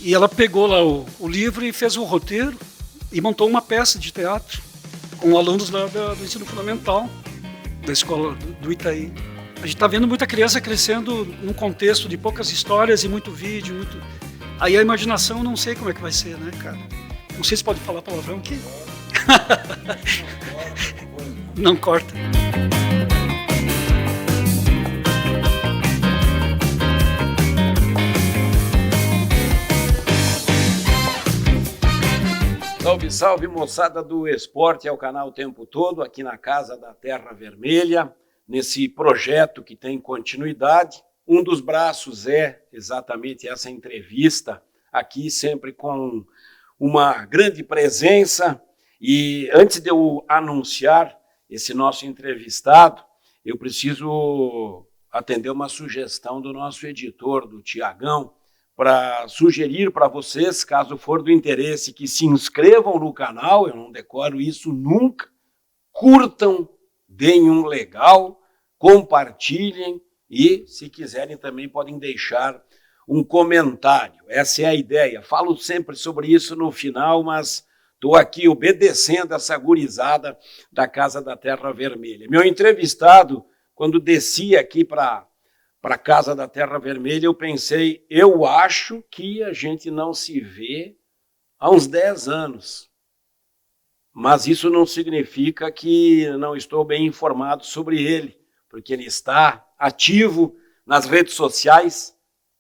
E ela pegou lá o livro e fez um roteiro e montou uma peça de teatro com alunos lá do ensino fundamental, da escola do Itaí. A gente está vendo muita criança crescendo num contexto de poucas histórias e muito vídeo, muito... Aí a imaginação, não sei como é que vai ser, né, cara? Não sei se pode falar palavrão aqui. Não corta. Salve, salve, moçada do esporte, é o canal o tempo todo, aqui na Casa da Terra Vermelha, nesse projeto que tem continuidade. Um dos braços é exatamente essa entrevista, aqui sempre com uma grande presença. E antes de eu anunciar esse nosso entrevistado, eu preciso atender uma sugestão do nosso editor, do Tiagão, para sugerir para vocês, caso for do interesse, que se inscrevam no canal, eu não decoro isso nunca, curtam, deem um legal, compartilhem e, se quiserem, também podem deixar um comentário. Essa é a ideia. Falo sempre sobre isso no final, mas estou aqui obedecendo essa gurizada da Casa da Terra Vermelha. Meu entrevistado, quando desci aqui para a Casa da Terra Vermelha, eu pensei, eu acho que a gente não se vê há uns 10 anos. Mas isso não significa que não estou bem informado sobre ele, porque ele está ativo nas redes sociais,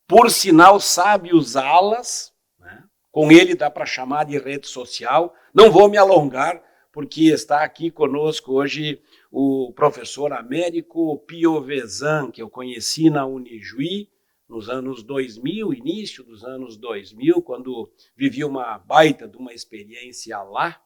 por sinal sabe usá-las, né? Com ele dá para chamar de rede social. Não vou me alongar, porque está aqui conosco hoje o professor Américo Piovesan, que eu conheci na Unijuí nos anos 2000, início dos anos 2000, quando vivi uma baita de uma experiência lá.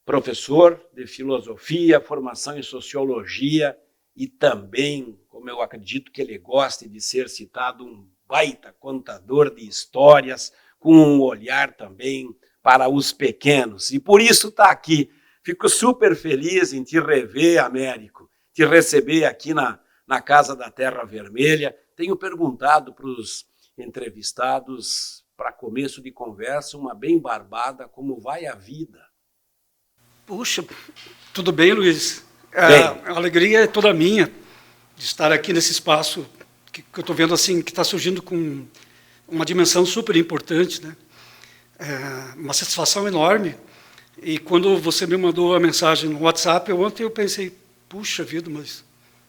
Professor de filosofia, formação em sociologia e também, como eu acredito que ele goste de ser citado, um baita contador de histórias, com um olhar também para os pequenos. E por isso está aqui. Fico super feliz em te rever, Américo, te receber aqui na Casa da Terra Vermelha. Tenho perguntado para os entrevistados, para começo de conversa, uma bem barbada, como vai a vida? Puxa, tudo bem, Luiz? A alegria é toda minha de estar aqui nesse espaço que eu estou vendo assim, que está surgindo com uma dimensão super importante, né? Uma satisfação enorme. E quando você me mandou a mensagem no WhatsApp, ontem eu pensei, puxa vida, mas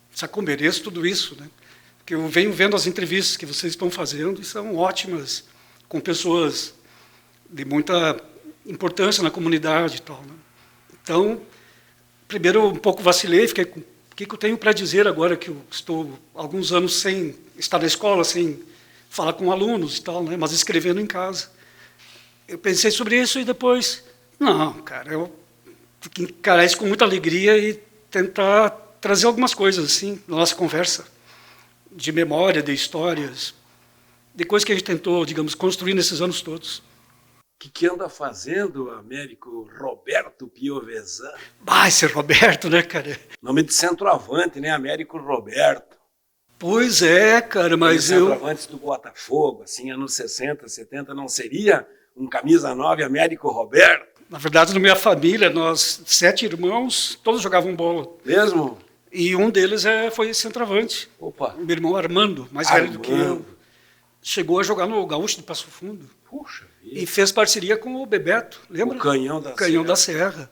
será que eu mereço tudo isso, né? Porque eu venho vendo as entrevistas que vocês estão fazendo e são ótimas, com pessoas de muita importância na comunidade e tal, né? Então, primeiro um pouco vacilei, fiquei com o que eu tenho para dizer agora que eu estou alguns anos sem estar na escola, sem falar com alunos e tal, né? Mas escrevendo em casa. Eu pensei sobre isso e depois... Não, cara, eu tenho que encarar isso com muita alegria e tentar trazer algumas coisas, assim, na nossa conversa, de memória, de histórias, de coisas que a gente tentou, digamos, construir nesses anos todos. O que anda fazendo, Américo Roberto Piovesan? Esse Roberto, né, cara? Nome de centroavante, né, Américo Roberto? Pois é, cara, mas centroavantes do Botafogo, assim, anos 60, 70, não seria um camisa 9 Américo Roberto? Na verdade, na minha família, nós 7 irmãos, todos jogavam bola. Mesmo? E um deles foi centroavante. Opa! Meu irmão Armando, mais velho do que eu. Chegou a jogar no Gaúcho de Passo Fundo. Puxa vida. E fez parceria com o Bebeto, lembra? O Canhão da Serra.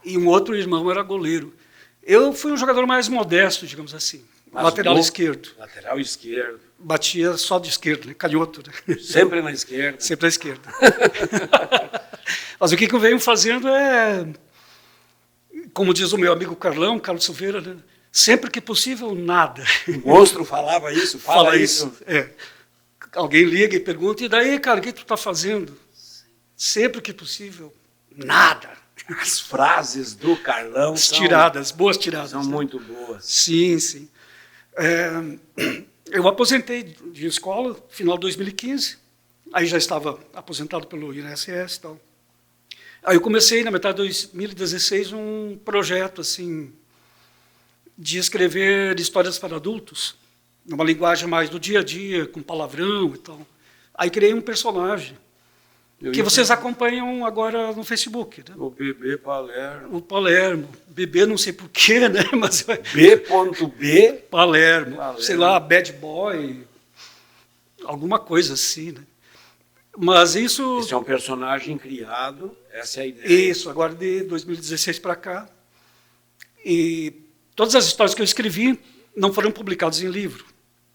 E um outro irmão era goleiro. Eu fui um jogador mais modesto, digamos assim. Lateral esquerdo. Lateral esquerdo. Batia só de esquerda, né? Canhoto. Né? Sempre na esquerda. Sempre à esquerda. Mas o que eu venho fazendo é, como diz o meu amigo Carlos Silveira, né? Sempre que possível, nada. O monstro falava isso? Fala isso. Alguém liga e pergunta, e daí, cara, o que tu está fazendo? Sempre que possível, nada. As frases do Carlão boas tiradas. São muito boas. Sim, sim. Eu aposentei de escola no final de 2015, aí já estava aposentado pelo INSS e tal. Aí eu comecei, na metade de 2016, um projeto assim, de escrever histórias para adultos, numa linguagem mais do dia a dia, com palavrão e tal. Aí criei um personagem, que vocês acompanham agora no Facebook. Né? O Bebê Palermo. O Palermo. Bebê não sei porquê, né? Mas B.B. Palermo. Sei lá, Bad Boy, alguma coisa assim, né? Mas isso... Esse é um personagem criado, essa é a ideia. Isso, agora de 2016 para cá. E todas as histórias que eu escrevi não foram publicadas em livro,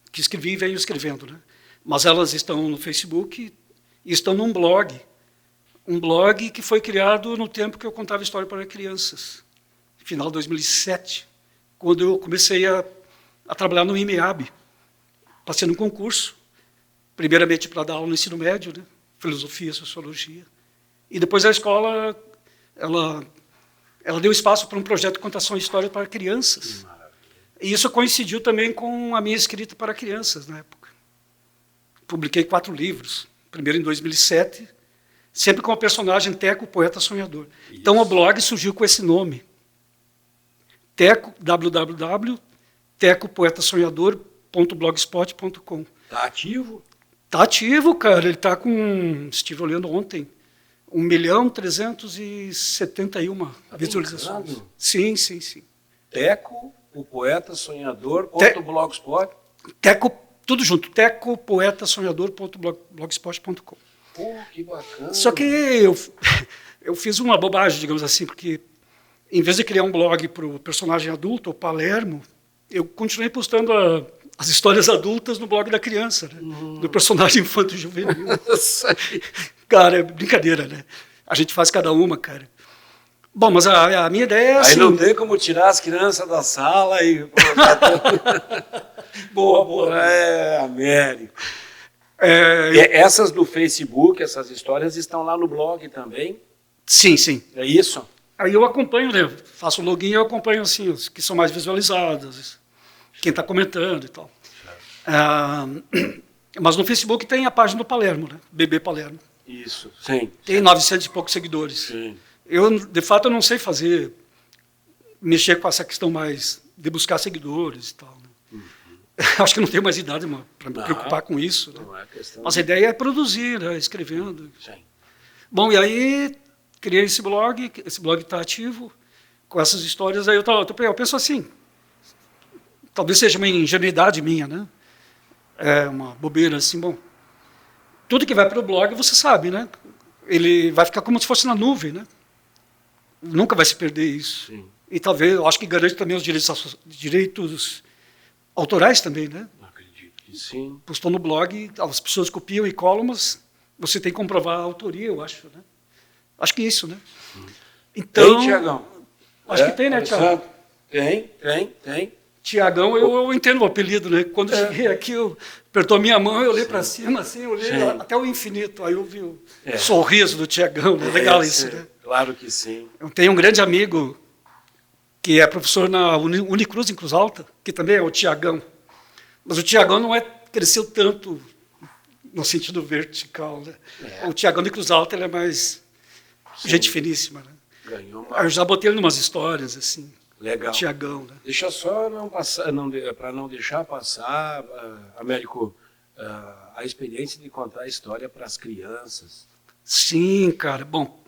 que escrevi e venho escrevendo, né? Mas elas estão no Facebook e estão num blog. Um blog que foi criado no tempo que eu contava história para crianças, final de 2007, quando eu comecei a trabalhar no IMEAB, passei num concurso, primeiramente para dar aula no ensino médio, né? Filosofia, sociologia. E depois a escola, ela deu espaço para um projeto de contação de história para crianças. E isso coincidiu também com a minha escrita para crianças na época. Publiquei 4 livros. Primeiro em 2007, sempre com o personagem Teco, poeta sonhador. Isso. Então o blog surgiu com esse nome. Teco, www.tecopoetasonhador.blogspot.com. Está ativo? Está ativo, cara. Ele está com, estive olhando ontem, 1.371.000 visualizações. Brincando? Sim, sim, sim. Teco, o poeta sonhador, .blogspot. Teco, tudo junto, tecopoetasonhador.blogspot.com. Pô, que bacana. Só que eu fiz uma bobagem, digamos assim, porque em vez de criar um blog para o personagem adulto, o Palermo, eu continuei postando as histórias adultas no blog da criança, né? Do personagem infanto-juvenil. Cara, é brincadeira, né? A gente faz cada uma, cara. Bom, mas a minha ideia é assim... Aí não tem como tirar as crianças da sala e... Boa. É, Américo. Essas do Facebook, essas histórias estão lá no blog também? Sim, sim. É isso? Aí eu acompanho, né? Faço o login e eu acompanho assim, os que são mais visualizados, quem está comentando e tal. Mas no Facebook tem a página do Palermo, né? Bebê Palermo. Isso, sim. Tem 900 e poucos seguidores. Sim. Eu, de fato, eu não sei mexer com essa questão mais de buscar seguidores e tal. Né? Acho que não tenho mais idade para me preocupar com isso. Né? Não é questão. Mas a ideia é produzir, né? Escrevendo. Sim. Bom, e aí criei esse blog está ativo, com essas histórias. Aí eu penso assim, talvez seja uma ingenuidade minha, né? É uma bobeira assim, bom. Tudo que vai para o blog, você sabe, né? Ele vai ficar como se fosse na nuvem, né? Nunca vai se perder isso. Sim. E talvez, eu acho que garante também os direitos autorais também, né? Acredito que sim. Postou no blog, as pessoas copiam e colam, mas você tem que comprovar a autoria, eu acho, né? Acho que é isso, né? Então, tem, Tiagão? Acho que tem, né, Tiago? Tem. Tiagão, eu entendo o apelido, né? Quando eu cheguei aqui, apertou a minha mão, eu olhei para cima, assim, eu olhei até o infinito. Aí eu vi o sorriso do Tiagão, né? Legal isso, né? Claro que sim. Eu tenho um grande amigo que é professor na Unicruz, em Cruz Alta, que também é o Tiagão. Mas o Tiagão não cresceu tanto no sentido vertical, né? O Tiagão de Cruz Alta, ele é mais gente finíssima, né? Ganhou Eu já botei ele em umas histórias, assim. Legal. Tiagão, né? Deixa só não passar, para não deixar passar, Américo, a experiência de contar a história para as crianças. Sim, cara. Bom,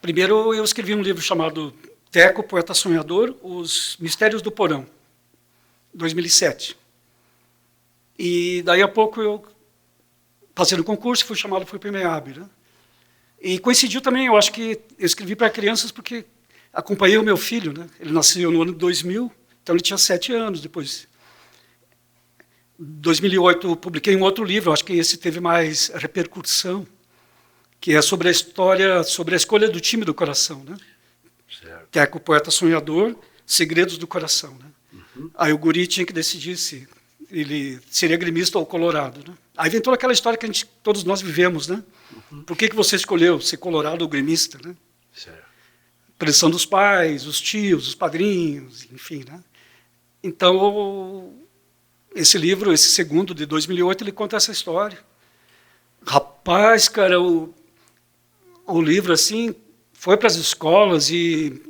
primeiro eu escrevi um livro chamado Teco, Poeta Sonhador, Os Mistérios do Porão, 2007. E daí a pouco eu passei no concurso e fui chamado para o IMEAB, né? E coincidiu também, eu acho que eu escrevi para crianças porque acompanhei o meu filho, né? Ele nasceu no ano de 2000, então ele tinha 7 anos depois. Em 2008 eu publiquei um outro livro, acho que esse teve mais repercussão, que é sobre a história, sobre a escolha do time do coração, né? Certo. Teco, Poeta Sonhador, Segredos do Coração, né? Aí o guri tinha que decidir se ele seria gremista ou colorado, né? Aí vem toda aquela história que todos nós vivemos, né? Por que você escolheu ser colorado ou gremista, né? Certo. Pressão dos pais, os tios, os padrinhos, enfim, né? Então, esse livro, esse segundo, de 2008, ele conta essa história. Rapaz, cara, o livro, assim, foi para as escolas e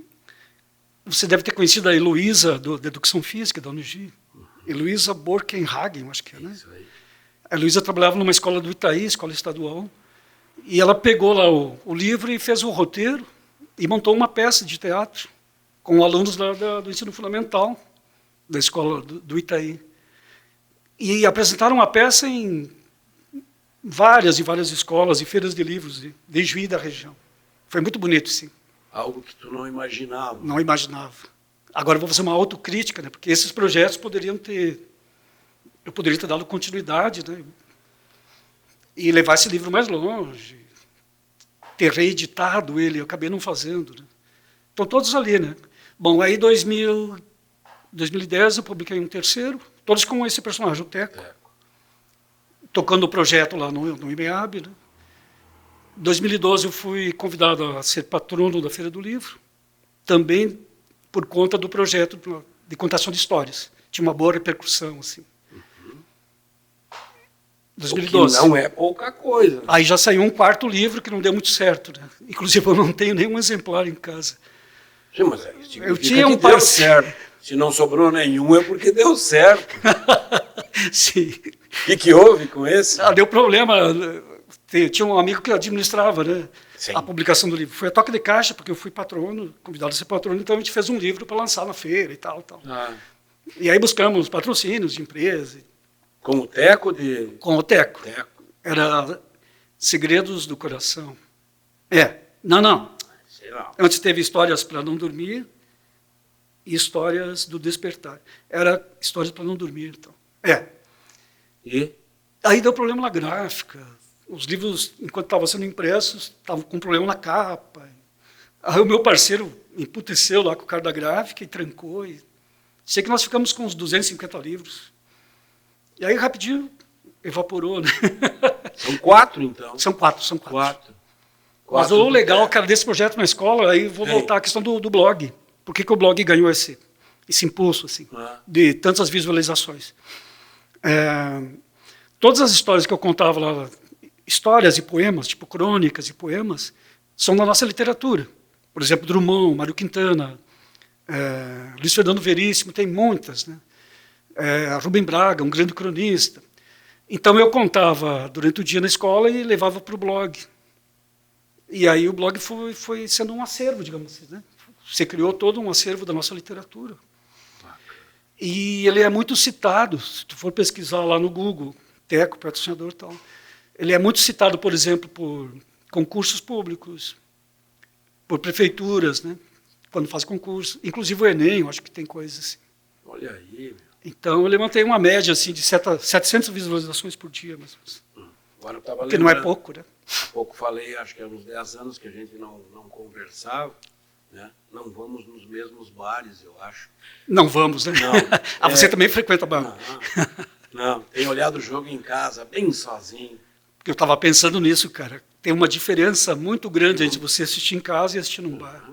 você deve ter conhecido a Heloísa, da Educação Física, da UNIGI. Heloísa Borkenhagen, acho que é, né? Isso aí. A Heloísa trabalhava numa escola do Itaí, escola estadual, E ela pegou lá o livro e fez o roteiro e montou uma peça de teatro com alunos do ensino fundamental da escola do Itaí. E apresentaram a peça em várias e várias escolas e feiras de livros de Juí da região. Foi muito bonito, sim. Algo que tu não imaginava. Não imaginava. Agora eu vou fazer uma autocrítica, né? Porque esses projetos eu poderia ter dado continuidade, né? E levar esse livro mais longe, ter reeditado ele, eu acabei não fazendo. Né? Estão todos ali, né? Bom, aí 2010 eu publiquei um terceiro, todos com esse personagem, o Teco, tocando o projeto lá no IMEAB. Né? Em 2012 eu fui convidado a ser patrono da Feira do Livro, também por conta do projeto de contação de histórias. Tinha uma boa repercussão, assim. 2012. O que não é pouca coisa. Aí já saiu um quarto livro que não deu muito certo. Né? Inclusive, eu não tenho nenhum exemplar em casa. Sim, mas eu tinha um deu certo. Se não sobrou nenhum, é porque deu certo. Sim. O que houve com esse? Deu problema. Tinha um amigo que administrava, né, a publicação do livro. Foi a toque de caixa, porque eu fui patrono, convidado a ser patrono, então a gente fez um livro para lançar na feira e tal. E aí buscamos patrocínios de empresas. Com o Teco? Com o Teco. Era Segredos do Coração. Não. Sei lá. Antes teve Histórias para Não Dormir e Histórias do Despertar. Era Histórias para Não Dormir, então. E? Aí deu problema na gráfica. Os livros, enquanto estavam sendo impressos, estavam com problema na capa. Aí o meu parceiro emputeceu lá com o cara da gráfica e trancou. Sei que nós ficamos com uns 250 livros. E aí, rapidinho, evaporou, né? São 4, então? São quatro. Mas o legal, cara, desse projeto na escola, aí vou voltar à questão do blog. Por que o blog ganhou esse impulso, assim, de tantas visualizações? Todas as histórias que eu contava lá, histórias e poemas, tipo crônicas e poemas, são da nossa literatura. Por exemplo, Drummond, Mário Quintana, Luiz Fernando Veríssimo, tem muitas, né? Rubem Braga, um grande cronista. Então eu contava durante o dia na escola e levava para o blog. E aí o blog foi sendo um acervo, digamos assim. Né? Você criou todo um acervo da nossa literatura. E ele é muito citado, se tu for pesquisar lá no Google, Teco, patrocinador e tal. Ele é muito citado, por exemplo, por concursos públicos, por prefeituras, né? Quando faz concurso. Inclusive o Enem, eu acho que tem coisas assim. Olha aí, meu. Então, eu levantei uma média assim, de 700 visualizações por dia. Agora eu estava lembrando. Que não é pouco, né? Há pouco falei, acho que há uns 10 anos que a gente não conversava. Né? Não vamos nos mesmos bares, eu acho. Não vamos, né? Não. Você também frequenta bar? Não, tenho olhado o jogo em casa, bem sozinho. Eu estava pensando nisso, cara. Tem uma diferença muito grande entre você assistir em casa e assistir num bar.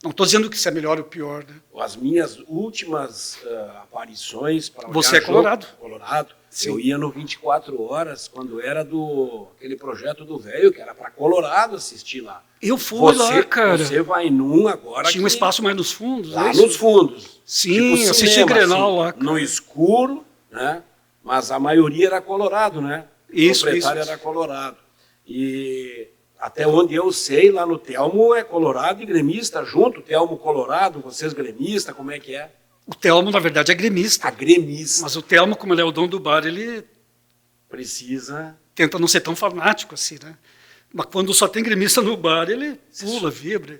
Não estou dizendo que isso é melhor ou pior, né? As minhas últimas aparições para olhar Você é colorado? Colorado. Sim. Eu ia no 24 Horas, quando era aquele projeto do velho, que era para Colorado assistir lá. Eu fui lá, cara. Você vai num agora. Tinha um espaço mais nos fundos, lá nos fundos. Sim, tipo assisti cinema, Grenal assim, lá, cara. no escuro, né? Mas a maioria era colorado, né? O proprietário era colorado. E até onde eu sei, lá no Telmo é colorado e gremista junto. Telmo colorado, vocês gremista, como é que é? O Telmo, na verdade, é gremista. Gremista. Mas o Telmo, como ele é o dono do bar, ele precisa... Tenta não ser tão fanático assim, né? Mas quando só tem gremista no bar, ele pula, vibra.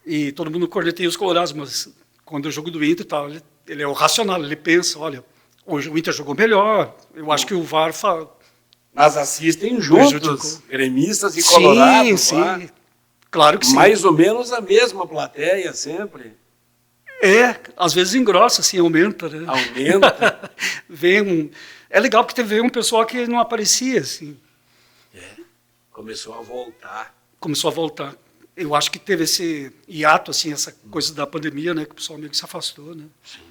E todo mundo corneteia os colorados, mas quando é o jogo do Inter e tal, ele é o racional, ele pensa, olha, hoje o Inter jogou melhor, eu acho que o VAR... Mas assistem juntos, gremistas e colorados. Sim. Claro que sim. Mais ou menos a mesma plateia sempre. Às vezes engrossa, assim, aumenta, né? Aumenta. É legal porque veio um pessoal que não aparecia, assim. Começou a voltar. Eu acho que teve esse hiato, assim, essa coisa da pandemia, né? Que o pessoal meio que se afastou, né? Sim.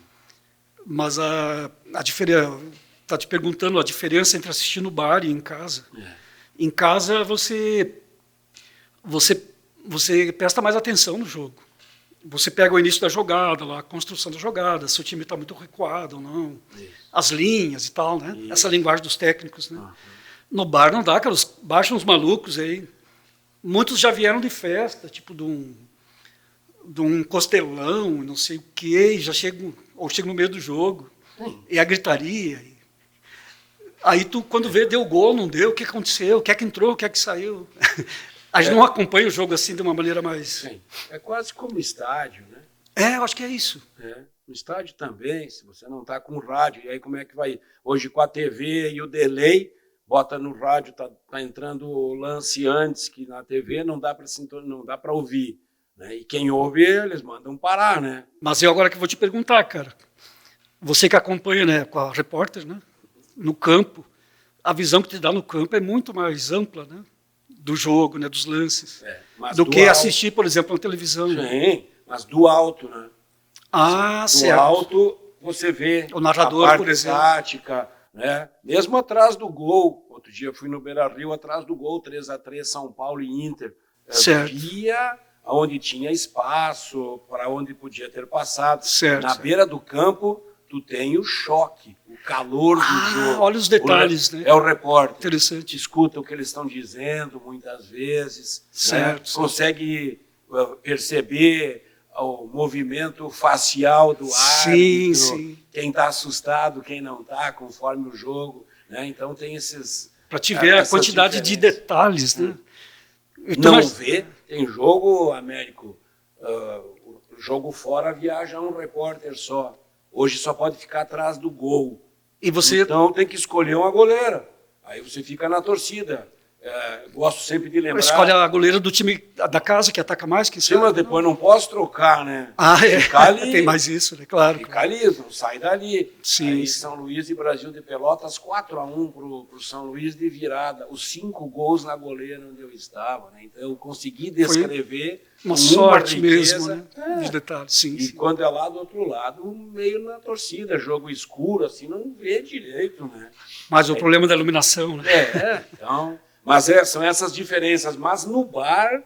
Mas a diferença... Está te perguntando a diferença entre assistir no bar e em casa. Em casa, você presta mais atenção no jogo. Você pega o início da jogada, lá, a construção da jogada, se o time está muito recuado ou não, as linhas e tal, né? Essa linguagem dos técnicos. Né? No bar não dá, cara. Baixam uns malucos aí. Muitos já vieram de festa, tipo de um costelão, não sei o quê, e já chegam, ou chegam no meio do jogo. E a gritaria. Aí tu, quando vê, deu gol, não deu, o que aconteceu, o que é que entrou, o que é que saiu. A gente não acompanha o jogo assim de uma maneira mais... Sim. É quase como estádio, né? Eu acho que é isso. No estádio também, se você não está com rádio, e aí como é que vai? Hoje com a TV e o delay, bota no rádio, tá entrando o lance antes, que na TV não dá para ouvir. Né? E quem ouve, eles mandam parar, né? Mas eu agora que vou te perguntar, cara. Você que acompanha, né, com a repórter, né, no campo, a visão que te dá no campo é muito mais ampla, né, do jogo, né, dos lances, do que assistir, por exemplo, na televisão. Sim, né? Mas do alto, né? Certo. Do alto você vê o narrador, a parte por exemplo. tática, né? Mesmo atrás do gol. Outro dia eu fui no Beira-Rio, atrás do gol, 3-3, São Paulo e Inter. Certo. Via onde tinha espaço, para onde podia ter passado. Certo, na beira do campo, tu tem o choque, o calor do jogo. Olha os detalhes, né? É o repórter. Interessante. Escuta o que eles estão dizendo muitas vezes. Certo. Né? Consegue perceber o movimento facial do árbitro, sim. Quem está assustado, quem não está, conforme o jogo. Né? Então tem esses... Para te ver a quantidade de detalhes, né? Não vê, tem jogo, Américo, jogo fora viaja um repórter só. Hoje só pode ficar atrás do gol. E você... Então tem que escolher uma goleira. Aí você fica na torcida. Gosto sempre de lembrar... Escolhe a goleira do time da casa, que ataca mais, quem sabe. Sim, mas depois não posso trocar, né? Ficar ali, tem mais isso, né? Claro. Ficar ali, não sai dali. Sim, aí São Luís e Brasil de Pelotas, 4-1 para o São Luís de virada. Os 5 gols na goleira onde eu estava. Né? Então eu consegui descrever... Uma sorte mesmo, né? Os detalhes, sim. E quando é lá do outro lado, meio na torcida, jogo escuro, assim, não vê direito, né? Mas o problema da iluminação, né? Então... Mas são essas diferenças. Mas no bar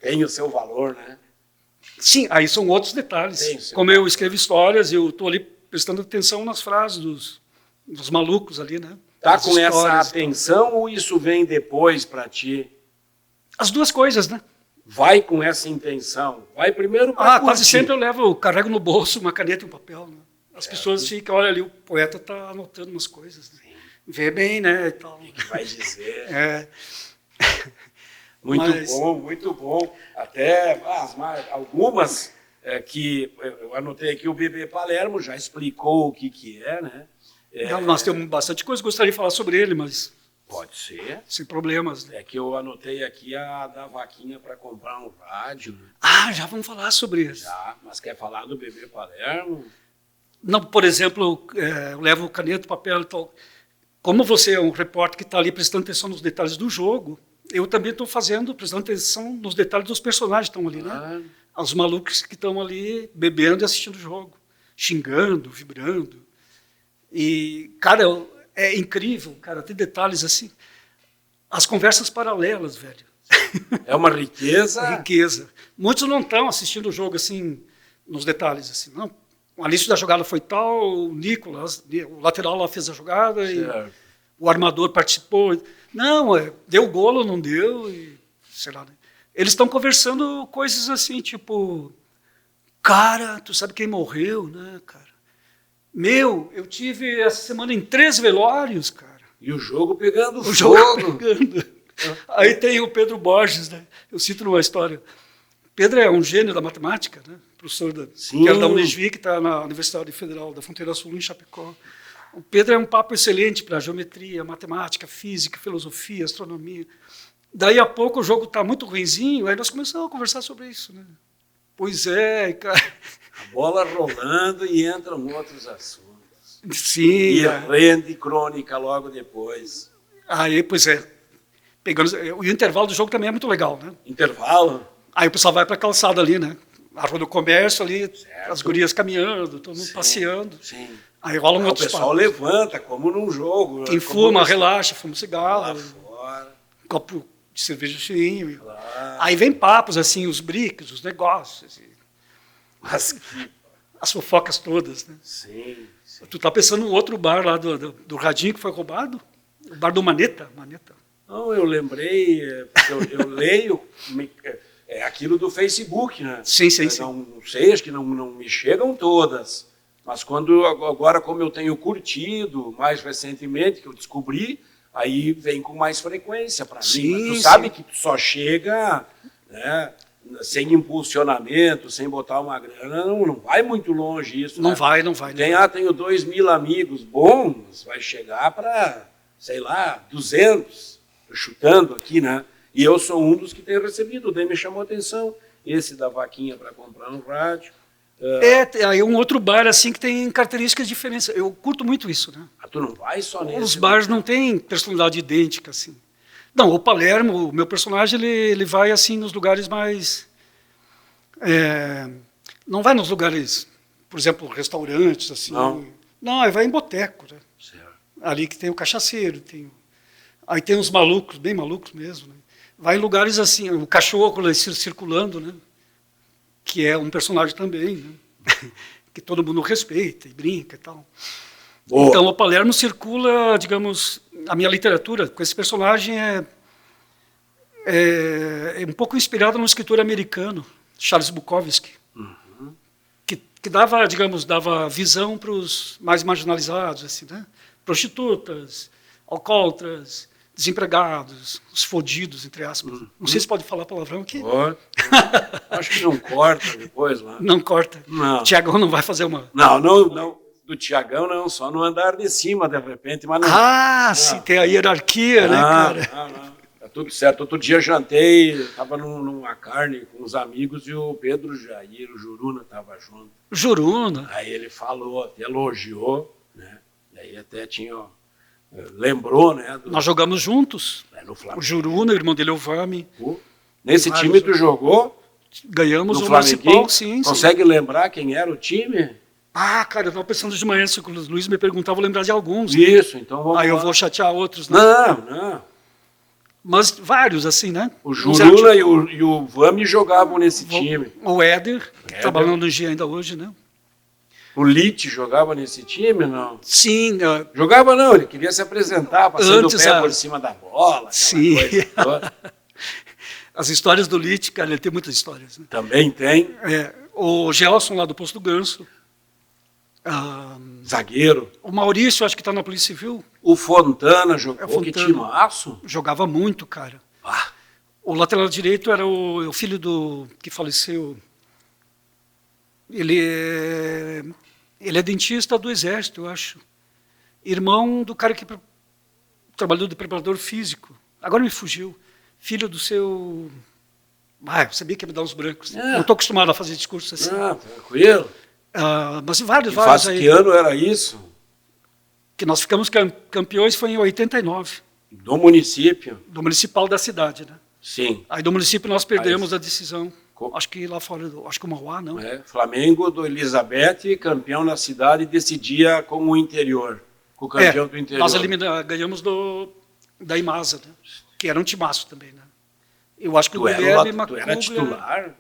tem o seu valor, né? Sim, aí são outros detalhes. Como eu escrevo histórias, eu estou ali prestando atenção nas frases dos malucos ali, né? Tá com essa atenção ou isso vem depois para ti? As duas coisas, né? Vai com essa intenção. Vai primeiro para quase sempre eu carrego no bolso uma caneta e um papel. Né? As pessoas ficam, olha ali, o poeta está anotando umas coisas. Né? Vê bem, né? E tal. O que vai dizer? Muito bom. Até algumas que eu anotei aqui, o Bebê Palermo já explicou o que é, né? Nós temos bastante coisa, gostaria de falar sobre ele, mas... Pode ser. Sem problemas. Né? É que eu anotei aqui a da vaquinha para comprar um rádio. Né? Já vamos falar sobre isso. Já, mas quer falar do Bebê Palermo? Não, por exemplo, eu levo caneta, papel e tal. Como você é um repórter que está ali prestando atenção nos detalhes do jogo, eu também estou prestando atenção nos detalhes dos personagens que estão ali, né? Os malucos que estão ali bebendo e assistindo o jogo, xingando, vibrando. E, cara, é incrível, cara, tem detalhes assim. As conversas paralelas, velho. É uma riqueza. Riqueza. Muitos não estão assistindo o jogo assim, nos detalhes, assim, não. O início da jogada foi tal, o Nicolas, o lateral lá fez a jogada, e o armador participou. Não, deu gol ou não deu, e, sei lá. Né? Eles estão conversando coisas assim, tipo, cara, tu sabe quem morreu, né, cara? Eu tive essa semana em 3 velórios, cara. E o jogo pegando fogo. O jogo pegando. Aí tem o Pedro Borges, né? Eu cito numa história. Pedro é um gênio da matemática, né? Professor que era da Unesvi, que está na Universidade Federal da Fronteira Sul, em Chapecó. O Pedro é um papo excelente para geometria, matemática, física, filosofia, astronomia. Daí a pouco o jogo está muito ruinzinho, aí nós começamos a conversar sobre isso. Né? Pois é, cara. A bola rolando e entram outros assuntos. Sim. E rende crônica logo depois. Aí, pois é. O intervalo do jogo também é muito legal, né? Intervalo? Aí o pessoal vai para a calçada ali, né? A rua do comércio ali, certo. As gurias caminhando, todo mundo passeando. Sim. Aí rola um outro espaço. O pessoal levanta, como num jogo. Quem fuma, relaxa, fuma cigarro. Lá fora. Copo de cerveja cheinho. Claro. Aí vem papos, assim, os briques, os negócios. As fofocas todas, né? Sim. Tu tá pensando num outro bar lá do radinho que foi roubado? O bar do Maneta? Não, eu lembrei, eu leio aquilo do Facebook, né? Sim. Não sei, acho que não me chegam todas. Mas agora, como eu tenho curtido, mais recentemente, que eu descobri, aí vem com mais frequência para mim. Mas tu sabe que tu só chega, né, sem impulsionamento, sem botar uma grana, não vai muito longe isso. Não né? vai. Tenho 2.000 amigos bons, vai chegar para, sei lá, 200, chutando aqui, né? E eu sou um dos que tem recebido, daí me chamou a atenção, esse da vaquinha para comprar no rádio. Aí um outro bar assim que tem características diferentes. Eu curto muito isso, né? Tu não vai só nesse? Os bares não têm personalidade idêntica, assim. Não, o Palermo, o meu personagem, ele vai assim nos lugares mais... não vai nos lugares, por exemplo, restaurantes, assim. Não, ele vai em boteco, né? Certo. Ali que tem o cachaceiro, aí tem os malucos, bem malucos mesmo, né? Vai em lugares assim, o cachorro circulando, né? Que é um personagem também, né? Que todo mundo respeita e brinca e tal. Boa. Então, o Palermo circula, digamos, a minha literatura com esse personagem é um pouco inspirada no escritor americano, Charles Bukowski, que dava, digamos, dava visão para os mais marginalizados, assim, né? Prostitutas, alcoólatras, desempregados, os fodidos, entre aspas. Não sei se pode falar palavrão aqui. Acho que não corta depois lá. Não corta. Não. O Tiagão não vai fazer uma... Não. Do Tiagão não, só no andar de cima, de repente. Mas não. Sim, tem a hierarquia, né, cara? Não. Tá tudo certo. Outro dia jantei, estava numa carne com os amigos e o Pedro Jair, o Juruna, estava junto. Juruna? Aí ele falou, até elogiou, né? E aí até tinha... lembrou, né? Nós jogamos juntos. No Flamengo. O Juruna, o irmão dele é o Vame. Nesse time tu jogou? Ganhamos o Municipal, sim. Consegue lembrar quem era o time? Cara, eu estava pensando de manhã, se o Luiz me perguntar, eu vou lembrar de alguns. Isso, né? Então vamos Aí eu vou chatear outros. Né? Não. Mas vários, assim, né? O Juruna e o Vame jogavam nesse time. O Éder, trabalhando no G ainda hoje, né? O Litt jogava nesse time, não? Sim. Jogava não, ele queria se apresentar, passando o pé por cima da bola. Sim. As histórias do Litt, cara, ele tem muitas histórias. Né? Também tem. O Gelson, lá do Posto do Ganso. Zagueiro. O Maurício, acho que está na Polícia Civil. O Fontana jogou, que timaço. Jogava muito, cara. O lateral direito era o filho do que faleceu. Ele é dentista do Exército, eu acho. Irmão do cara que trabalhou de preparador físico. Agora me fugiu. Filho do seu... eu sabia que ia me dar uns brancos. Não estou acostumado a fazer discurso assim. Tranquilo. Mas vários aí. Que ano era isso? Que nós ficamos campeões foi em 89. Do município? Do municipal da cidade, né? Sim. Aí do município nós perdemos a decisão. Acho que lá fora, acho que o Mauá, não. Flamengo do Elizabeth, campeão na cidade, decidia com o interior, com o campeão do interior. Nós ganhamos da Imasa, né? Que era um timaço também, né? Eu acho que o Guilherme Macuglia... Tu era titular?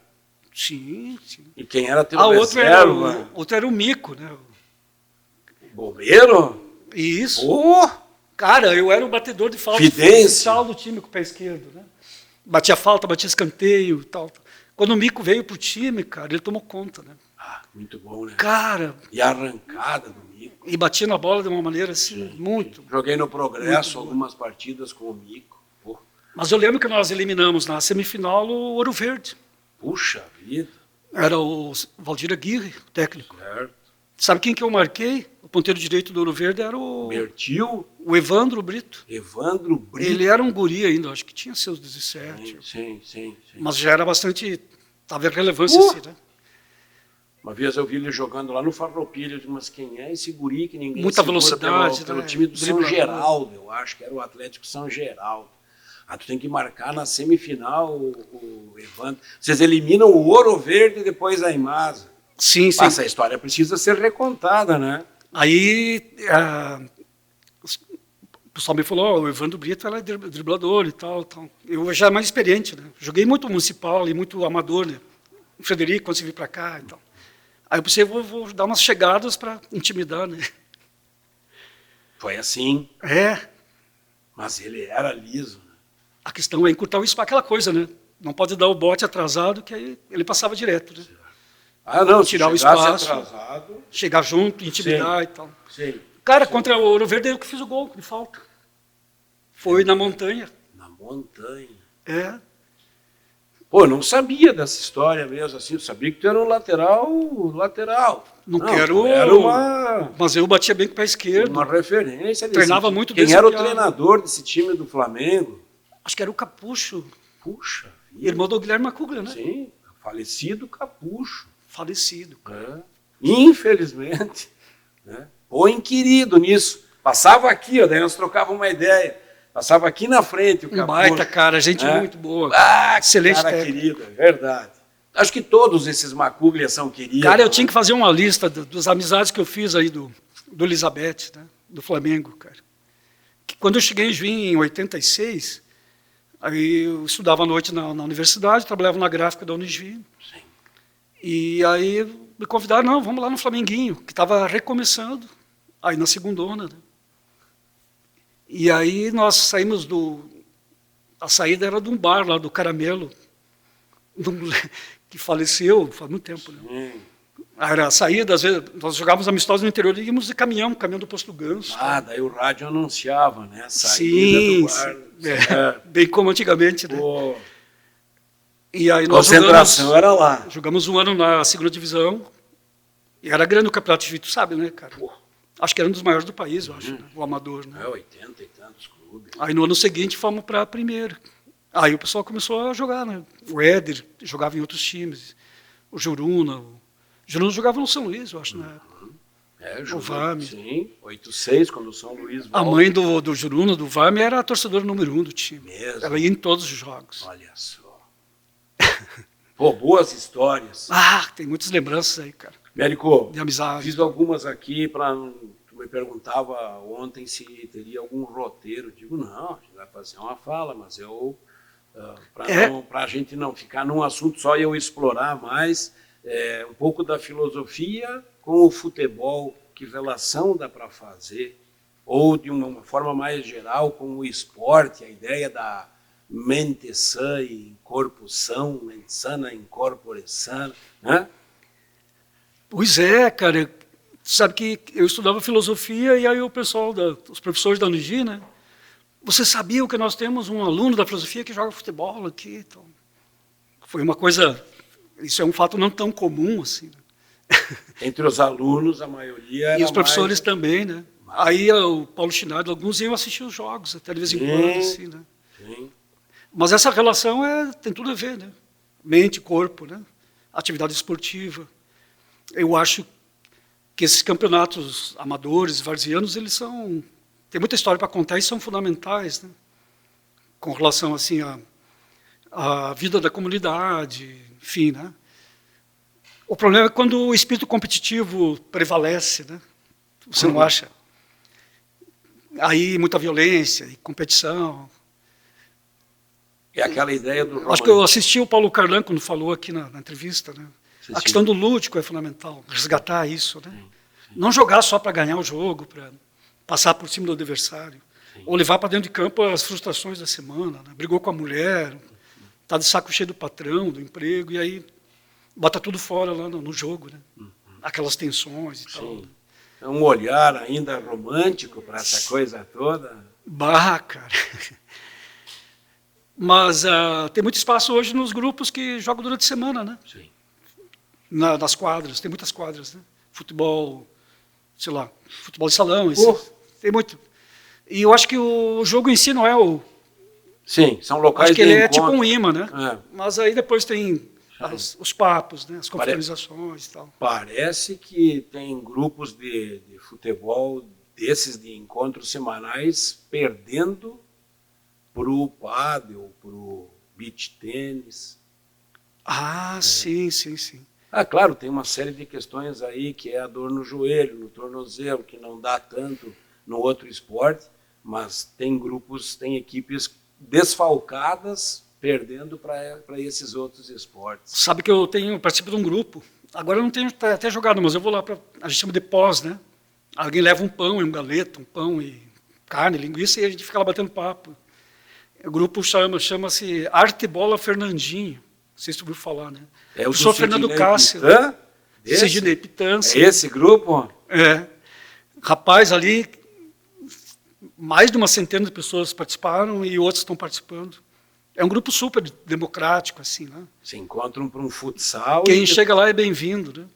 Sim. E quem era teu reserva? Outro era o Mico, né? O bombeiro? Isso. Cara, eu era o batedor de falta oficial do time com o pé esquerdo, né? Batia falta, batia escanteio e tal. Quando o Mico veio pro time, cara, ele tomou conta, né? Muito bom, né? Cara... E a arrancada do Mico. E batia na bola de uma maneira assim, muito... Joguei no Progresso algumas partidas com o Mico. Mas eu lembro que nós eliminamos na semifinal o Ouro Verde. Puxa vida. Era o Valdir Aguirre, o técnico. Certo. Sabe quem que eu marquei? O ponteiro direito do Ouro Verde era o... Bertil? O Evandro Brito. Evandro Brito. Ele era um guri ainda, acho que tinha seus 17. Sim. Mas já era bastante... Estava em relevância, assim, né? Uma vez eu vi ele jogando lá no Farroupilha, eu disse, mas quem é esse guri que ninguém muita velocidade, pelo time do São Geraldo, eu acho que era o Atlético São Geraldo. Tu tem que marcar na semifinal o Evandro. Vocês eliminam o Ouro Verde e depois a Imasa. Sim. Essa história precisa ser recontada, né? Aí o pessoal me falou, o Evandro Brito era driblador e tal. Eu já era mais experiente, né? Joguei muito municipal e muito amador, né? O Frederico, quando você vir para cá e tal. Aí eu pensei, vou dar umas chegadas para intimidar, né? Foi assim? Mas ele era liso. Né? A questão é encurtar o espaço, aquela coisa, né? Não pode dar o bote atrasado, que aí ele passava direto. Né? Ah, não, tirar o espaço, atrasado, chegar junto, intimidar e tal. Sim. Cara, contra o Ouro Verde eu que fiz o gol de falta. Foi na montanha. Na montanha. É. Pô, não sabia dessa história mesmo, assim, eu sabia que tu era um lateral. Não quero... Era uma... Mas eu batia bem com o pé esquerdo. Uma referência. Treinava muito Quem era o treinador desse time do Flamengo? Acho que era o Capucho. Puxa vida. Irmão do Guilherme Macuglia, né? Sim, falecido Capucho. Falecido, cara. Infelizmente. Né? Pô, inquirido nisso. Passava aqui, ó, daí nós trocávamos uma ideia. Passava aqui na frente o Capucho. Baita, cara, gente muito boa. Excelente cara querido, é verdade. Acho que todos esses Macuglia são queridos. Cara, eu tinha que fazer uma lista das amizades que eu fiz aí do Elizabeth, né? Do Flamengo, cara. Que quando eu cheguei em Juiz, em 86, aí eu estudava à noite na universidade, trabalhava na gráfica da Unijuí. Sim. E aí me convidaram, não, vamos lá no Flamenguinho, que estava recomeçando, aí na segundona, né? E aí nós saímos a saída era de um bar lá do Caramelo, que faleceu faz muito tempo, né? Era a saída, às vezes, nós jogávamos amistosos no interior, íamos de caminhão do Posto Ganso. Daí o rádio anunciava, né? A saída sim, do bar. Bem como antigamente, né? Pô. E aí nós concentração era lá. Jogamos um ano na segunda divisão, e era grande o campeonato de tu sabe, né, cara? Pô. Acho que era um dos maiores do país, eu acho, né? O amador, né? 80 e tantos clubes. Aí no ano seguinte fomos para a primeira. Aí o pessoal começou a jogar, né? O Éder jogava em outros times, o Juruna jogava no São Luís, eu acho, né? O Vame. Sim, 8-6 quando o São Luís volta. A mãe do Juruna, do Vame, era a torcedora número 1 do time. Mesmo? Ela ia em todos os jogos. Olha só. Pô, boas histórias. Tem muitas lembranças aí, cara. Mérico, de amizade. Fiz algumas aqui para... Tu me perguntava ontem se teria algum roteiro. Digo, não, a gente vai fazer uma fala, mas eu... para a gente não ficar num assunto só e eu explorar mais um pouco da filosofia com o futebol, que relação dá para fazer, ou de uma forma mais geral com o esporte, a ideia da mente sã e corpo são, mente sana em corpore sano, né? Pois é, cara, sabe que eu estudava filosofia e aí o pessoal, os professores da Unijuí, né? Você sabia que nós temos um aluno da filosofia que joga futebol aqui? Então, foi uma coisa, isso é um fato não tão comum assim. Entre os alunos, a maioria era e os professores também, né? Aí o Paulo Chinardi, alguns iam assistir os jogos, até de vez em quando, assim, né? Sim. Mas essa relação tem tudo a ver, né? Mente, corpo, né? Atividade esportiva. Eu acho que esses campeonatos amadores, varzianos, eles tem muita história para contar e são fundamentais, né? Com relação assim à vida da comunidade, enfim, né? O problema é quando o espírito competitivo prevalece, né? Você não acha? Aí muita violência e competição. É aquela ideia do... Acho que eu assisti o Paulo Carlan quando falou aqui na entrevista, né? A questão do lúdico é fundamental, resgatar isso, né? Sim. Não jogar só para ganhar o jogo, para passar por cima do adversário, sim, ou levar para dentro de campo as frustrações da semana, né? Brigou com a mulher, está de saco cheio do patrão, do emprego, e aí bota tudo fora lá no jogo, né? Aquelas tensões e tal. É um olhar ainda romântico para essa coisa toda. Cara. Mas tem muito espaço hoje nos grupos que jogam durante a semana, né? Sim. Nas quadras, tem muitas quadras, né? Futebol, sei lá, futebol de salão, tem muito. E eu acho que o jogo em si não é o... Sim, são locais de encontro. Acho que ele é tipo um imã, né? É. Mas aí depois tem os papos, né? As confraternizações e tal. Parece que tem grupos de futebol desses de encontros semanais perdendo para o pádel, para o beach tênis. Sim. Claro, tem uma série de questões aí, que é a dor no joelho, no tornozelo, que não dá tanto no outro esporte, mas tem grupos, tem equipes desfalcadas perdendo para esses outros esportes. Sabe que eu participo de um grupo, agora eu não tenho até jogado, mas eu vou lá, a gente chama de pós, né? Alguém leva um pão e um galeto, um pão e carne, linguiça, e a gente fica lá batendo papo. O grupo chama-se Arte Bola Fernandinho. Não sei se tu ouviu falar, né? É o Sou Fernando Cássio. Sidney Pitance. É esse grupo? É. Rapaz, ali, mais de uma centena de pessoas participaram e outros estão participando. É um grupo super democrático, assim, né? Se encontram para um futsal. Quem chega lá é bem-vindo, né?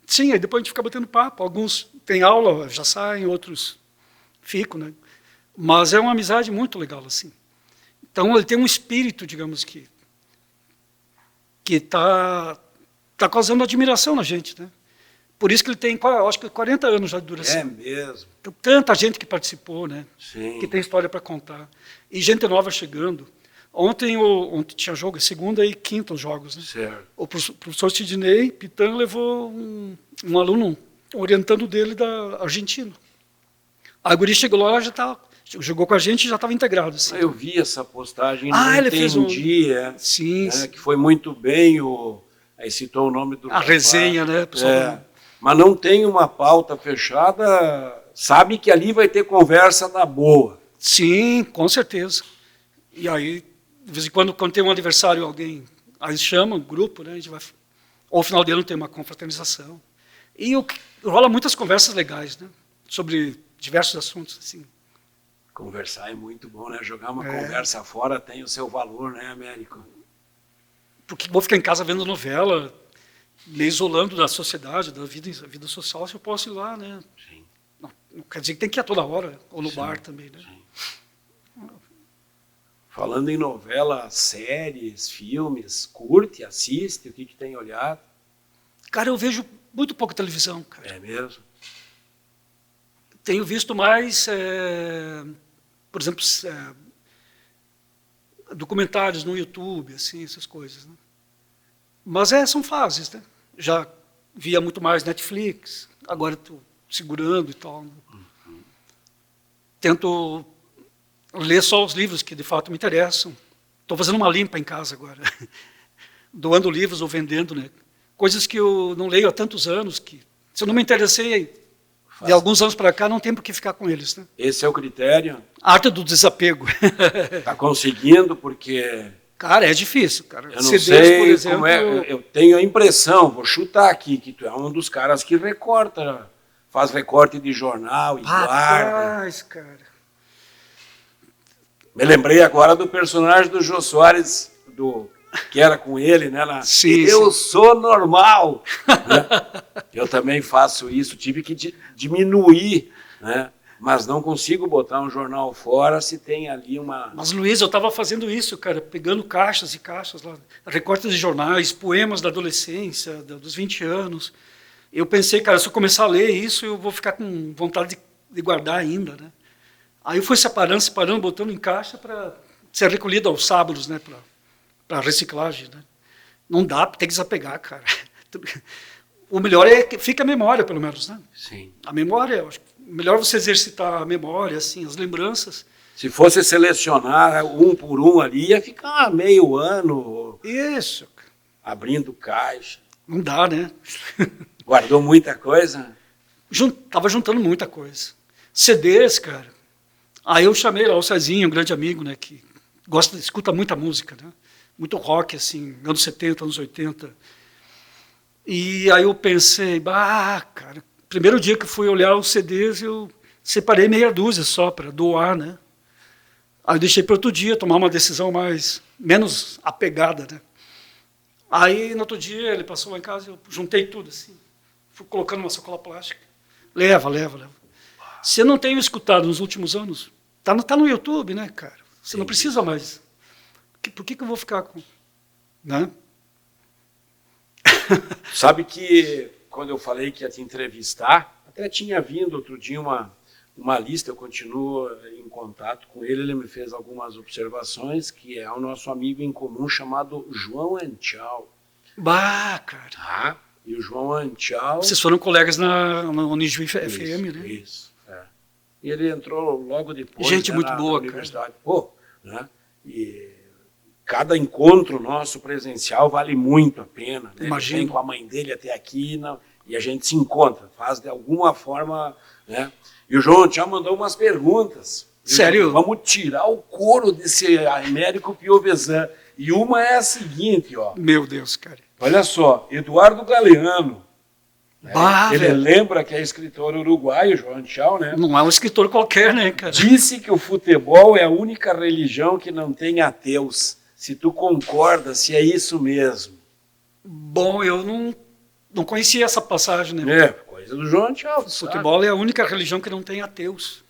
Sim, aí depois a gente fica batendo papo. Alguns têm aula, já saem, outros ficam, né? Mas é uma amizade muito legal, assim. Então, ele tem um espírito, digamos, que está causando admiração na gente, né? Por isso que ele tem, acho que 40 anos já de duração. É mesmo. Então, tanta gente que participou, né? Sim. Que tem história para contar. E gente nova chegando. Ontem tinha jogo, segunda e quinta os jogos, né? Certo. O professor Sidney Pitan levou um aluno orientando dele da Argentina. A guri chegou lá, jogou com a gente e já estava integrado. Assim. Eu vi essa postagem, ele fez sim, que foi muito bem, aí citou o nome do rapaz. Resenha, né? Pessoal, mas não tem uma pauta fechada, sabe que ali vai ter conversa na boa. Sim, com certeza. E aí, de vez em quando tem um aniversário, alguém aí chama, um grupo, né? A gente vai, ou no final do ano tem uma confraternização. E rola muitas conversas legais, né? Sobre diversos assuntos, assim. Conversar é muito bom, né? Jogar uma conversa fora tem o seu valor, né, Américo? Porque vou ficar em casa vendo novela, me isolando da sociedade, da vida social, se eu posso ir lá, né? Sim. Não quer dizer que tem que ir a toda hora, ou no bar também, né? Sim. Falando em novela, séries, filmes, curte, assiste, o que tem olhado? Cara, eu vejo muito pouca televisão, cara. É mesmo? Tenho visto mais, por exemplo, documentários no YouTube, assim, essas coisas, né? Mas são fases, né? Já via muito mais Netflix, agora estou segurando e tal. Né? Uhum. Tento ler só os livros que de fato me interessam. Estou fazendo uma limpa em casa agora, doando livros ou vendendo, né? Coisas que eu não leio há tantos anos, que se eu não me interessei de alguns anos para cá, não tem por que ficar com eles. Né? Esse é o critério? A arte do desapego. Está conseguindo, porque... Cara, é difícil, cara. Eu não sei por exemplo, como eu tenho a impressão, vou chutar aqui, que tu é um dos caras que recorta, faz recorte de jornal e guarda. Cara. Me lembrei agora do personagem do Jô Soares, que era com ele, né? Eu sou normal. Né? Eu também faço isso, tive que diminuir, né? Mas não consigo botar um jornal fora se tem ali uma... Mas, Luiz, eu estava fazendo isso, cara, pegando caixas e caixas lá, recortes de jornais, poemas da adolescência, dos 20 anos. Eu pensei, cara, se eu começar a ler isso, eu vou ficar com vontade de guardar ainda, né? Aí eu fui separando, botando em caixa para ser recolhido aos sábados, né, para reciclagem, né? Não dá, tem que desapegar, cara. O melhor é que fique a memória, pelo menos, né? Sim. A memória, eu acho que melhor você exercitar a memória, assim, as lembranças. Se fosse selecionar um por um ali, ia ficar meio ano. Isso. Abrindo caixa. Não dá, né? Guardou muita coisa? Tava juntando muita coisa. CDs, cara. Aí eu chamei lá o Cezinho, um grande amigo, né, que escuta muita música, né? Muito rock, assim, anos 70, anos 80. E aí eu pensei, cara, primeiro dia que eu fui olhar os CDs, eu separei meia dúzia só para doar, né? Aí eu deixei para outro dia tomar uma decisão menos apegada, né? Aí no outro dia ele passou lá em casa, eu juntei tudo assim, fui colocando numa sacola plástica. Leva. Você não tem escutado nos últimos anos? Tá no YouTube, né, cara? Você não precisa mais. Por que eu vou ficar com... Né? Sabe que quando eu falei que ia te entrevistar, até tinha vindo outro dia uma lista, eu continuo em contato com ele, ele me fez algumas observações, que é o nosso amigo em comum chamado João Anchal. Cara. Tá? E o João Anchal... Vocês foram colegas na Unijuí FM, né? Isso. E ele entrou logo depois. Gente muito boa, na universidade. cara. Pô, né? E cada encontro nosso presencial vale muito a pena. Né? Imagino. Ele vem com a mãe dele até aqui. Não. E a gente se encontra, faz de alguma forma, né? E o João já mandou umas perguntas. Sério? Vamos tirar o couro desse Américo Piovesan. E uma é a seguinte, ó. Meu Deus, cara. Olha só, Eduardo Galeano. Né? Bah, Ele velho. lembra que é escritor uruguaio, João Tchau, né? Não é um escritor qualquer, né, cara? Disse que o futebol é a única religião que não tem ateus. Se tu concorda, se é isso mesmo. Bom, eu não conhecia essa passagem, né? É, coisa do João Tchau. O futebol é a única religião que não tem ateus.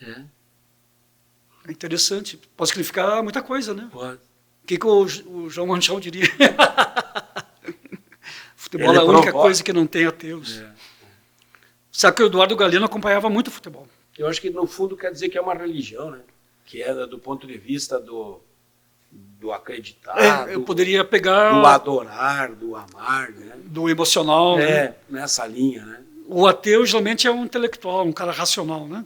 É interessante. Pode significar muita coisa, né? Pode. O que o João Manchal diria? Futebol Ele é a única provoca. coisa que não tem ateus. Sabe que o Eduardo Galeano acompanhava muito futebol. Eu acho que, no fundo, quer dizer que é uma religião, né? Que é do ponto de vista do acreditar, Eu poderia pegar do adorar, do amar, né? do emocional. Né? Nessa linha, né? O ateu geralmente é um intelectual, um cara racional, né?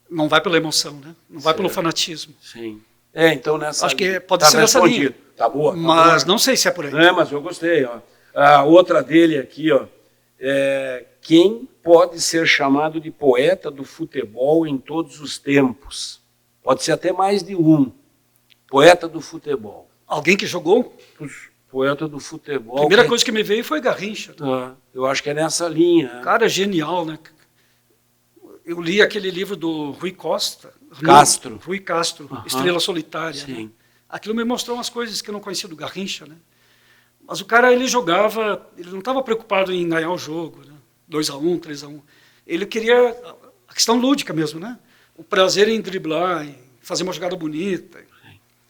Não vai pela emoção, né? Não vai pelo fanatismo. Sim. Então nessa Acho que pode tá ser nessa respondido. linha. Tá boa. Tá Mas boa. não sei se é por aí. Mas eu gostei. Ó. A outra dele aqui, ó. Quem pode ser chamado de poeta do futebol em todos os tempos? Pode ser até mais de um. Poeta do futebol. Alguém que jogou? Poeta do futebol. A primeira coisa que me veio foi Garrincha. Eu acho que é nessa linha. Cara, genial, né? Eu li aquele livro do Rui Costa. Castro. Rui Castro, Estrela Solitária. Sim. Né? Aquilo me mostrou umas coisas que eu não conhecia do Garrincha, né? Mas o cara, ele jogava, ele não estava preocupado em ganhar o jogo, né? 2-1, 3-1. Ele queria a questão lúdica mesmo, né? O prazer em driblar, em fazer uma jogada bonita.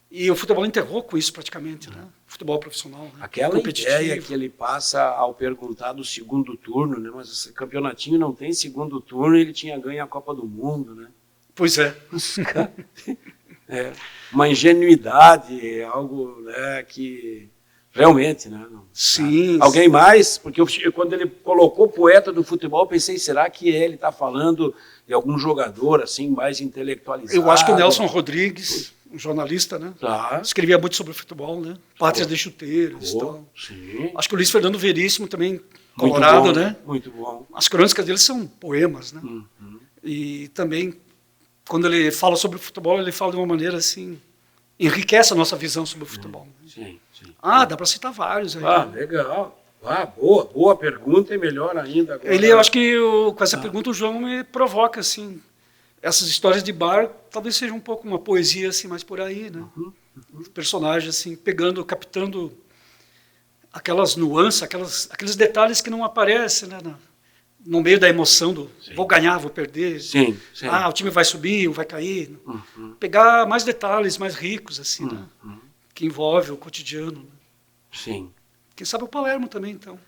E o futebol enterrou com isso praticamente, né? Futebol profissional. Né? Aquela ideia que ele passa ao perguntar do segundo turno, né? Mas esse campeonatinho não tem segundo turno, ele tinha ganho a Copa do Mundo, né? Pois é. Uma ingenuidade, algo, né, que realmente, né? Sim. Alguém mais? Porque quando ele colocou poeta do futebol, eu pensei, será que ele está falando de algum jogador assim mais intelectualizado? Eu acho que o Nelson Rodrigues, um jornalista, né? Tá. Escrevia muito sobre futebol, né? Pátrias de chuteiros e tal. Sim. Acho que o Luiz Fernando Veríssimo também, colorado, muito bom, né? Muito bom. As crônicas dele são poemas, né? E também, quando ele fala sobre o futebol, ele fala de uma maneira assim, enriquece a nossa visão sobre o futebol. Sim, sim. Dá para citar vários aí. Legal. Boa pergunta e melhor ainda. Agora. Eu acho que com essa pergunta o João me provoca, assim, essas histórias de bar, talvez seja um pouco uma poesia, assim, mais por aí, né? Os personagens, assim, captando aquelas nuances, aqueles detalhes que não aparecem, né? No meio da emoção do vou ganhar, vou perder. Sim. O time vai subir, ou vai cair. Pegar mais detalhes, mais ricos, assim, né? Que envolve o cotidiano. Né? Sim. Quem sabe o Palermo também, então.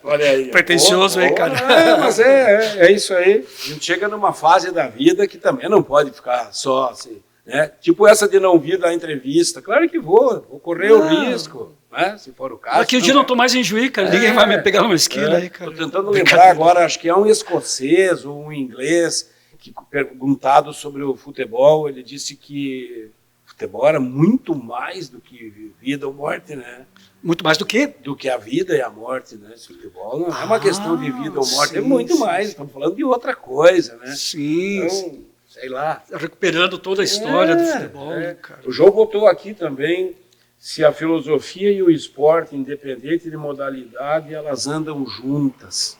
Olha aí. Pretencioso, hein, cara? Mas é isso aí. A gente chega numa fase da vida que também não pode ficar só assim, né? Tipo essa de não vir da entrevista. Claro que vou correr o risco, né? Se for o caso. Aqui o dia não estou mais em Juí, cara. Ninguém vai me pegar numa esquina aí, cara. Estou tentando lembrar agora, acho que é um escocês ou um inglês que, perguntado sobre o futebol, ele disse que o futebol era muito mais do que vida ou morte, né? Muito mais do que? Do que a vida e a morte, né? Esse futebol não é uma questão de vida ou morte, sim, é muito mais. Estamos falando de outra coisa, né? Sim. Então, sei lá. Recuperando toda a história do futebol, né, cara? O João botou aqui também se a filosofia e o esporte, independente de modalidade, elas andam juntas.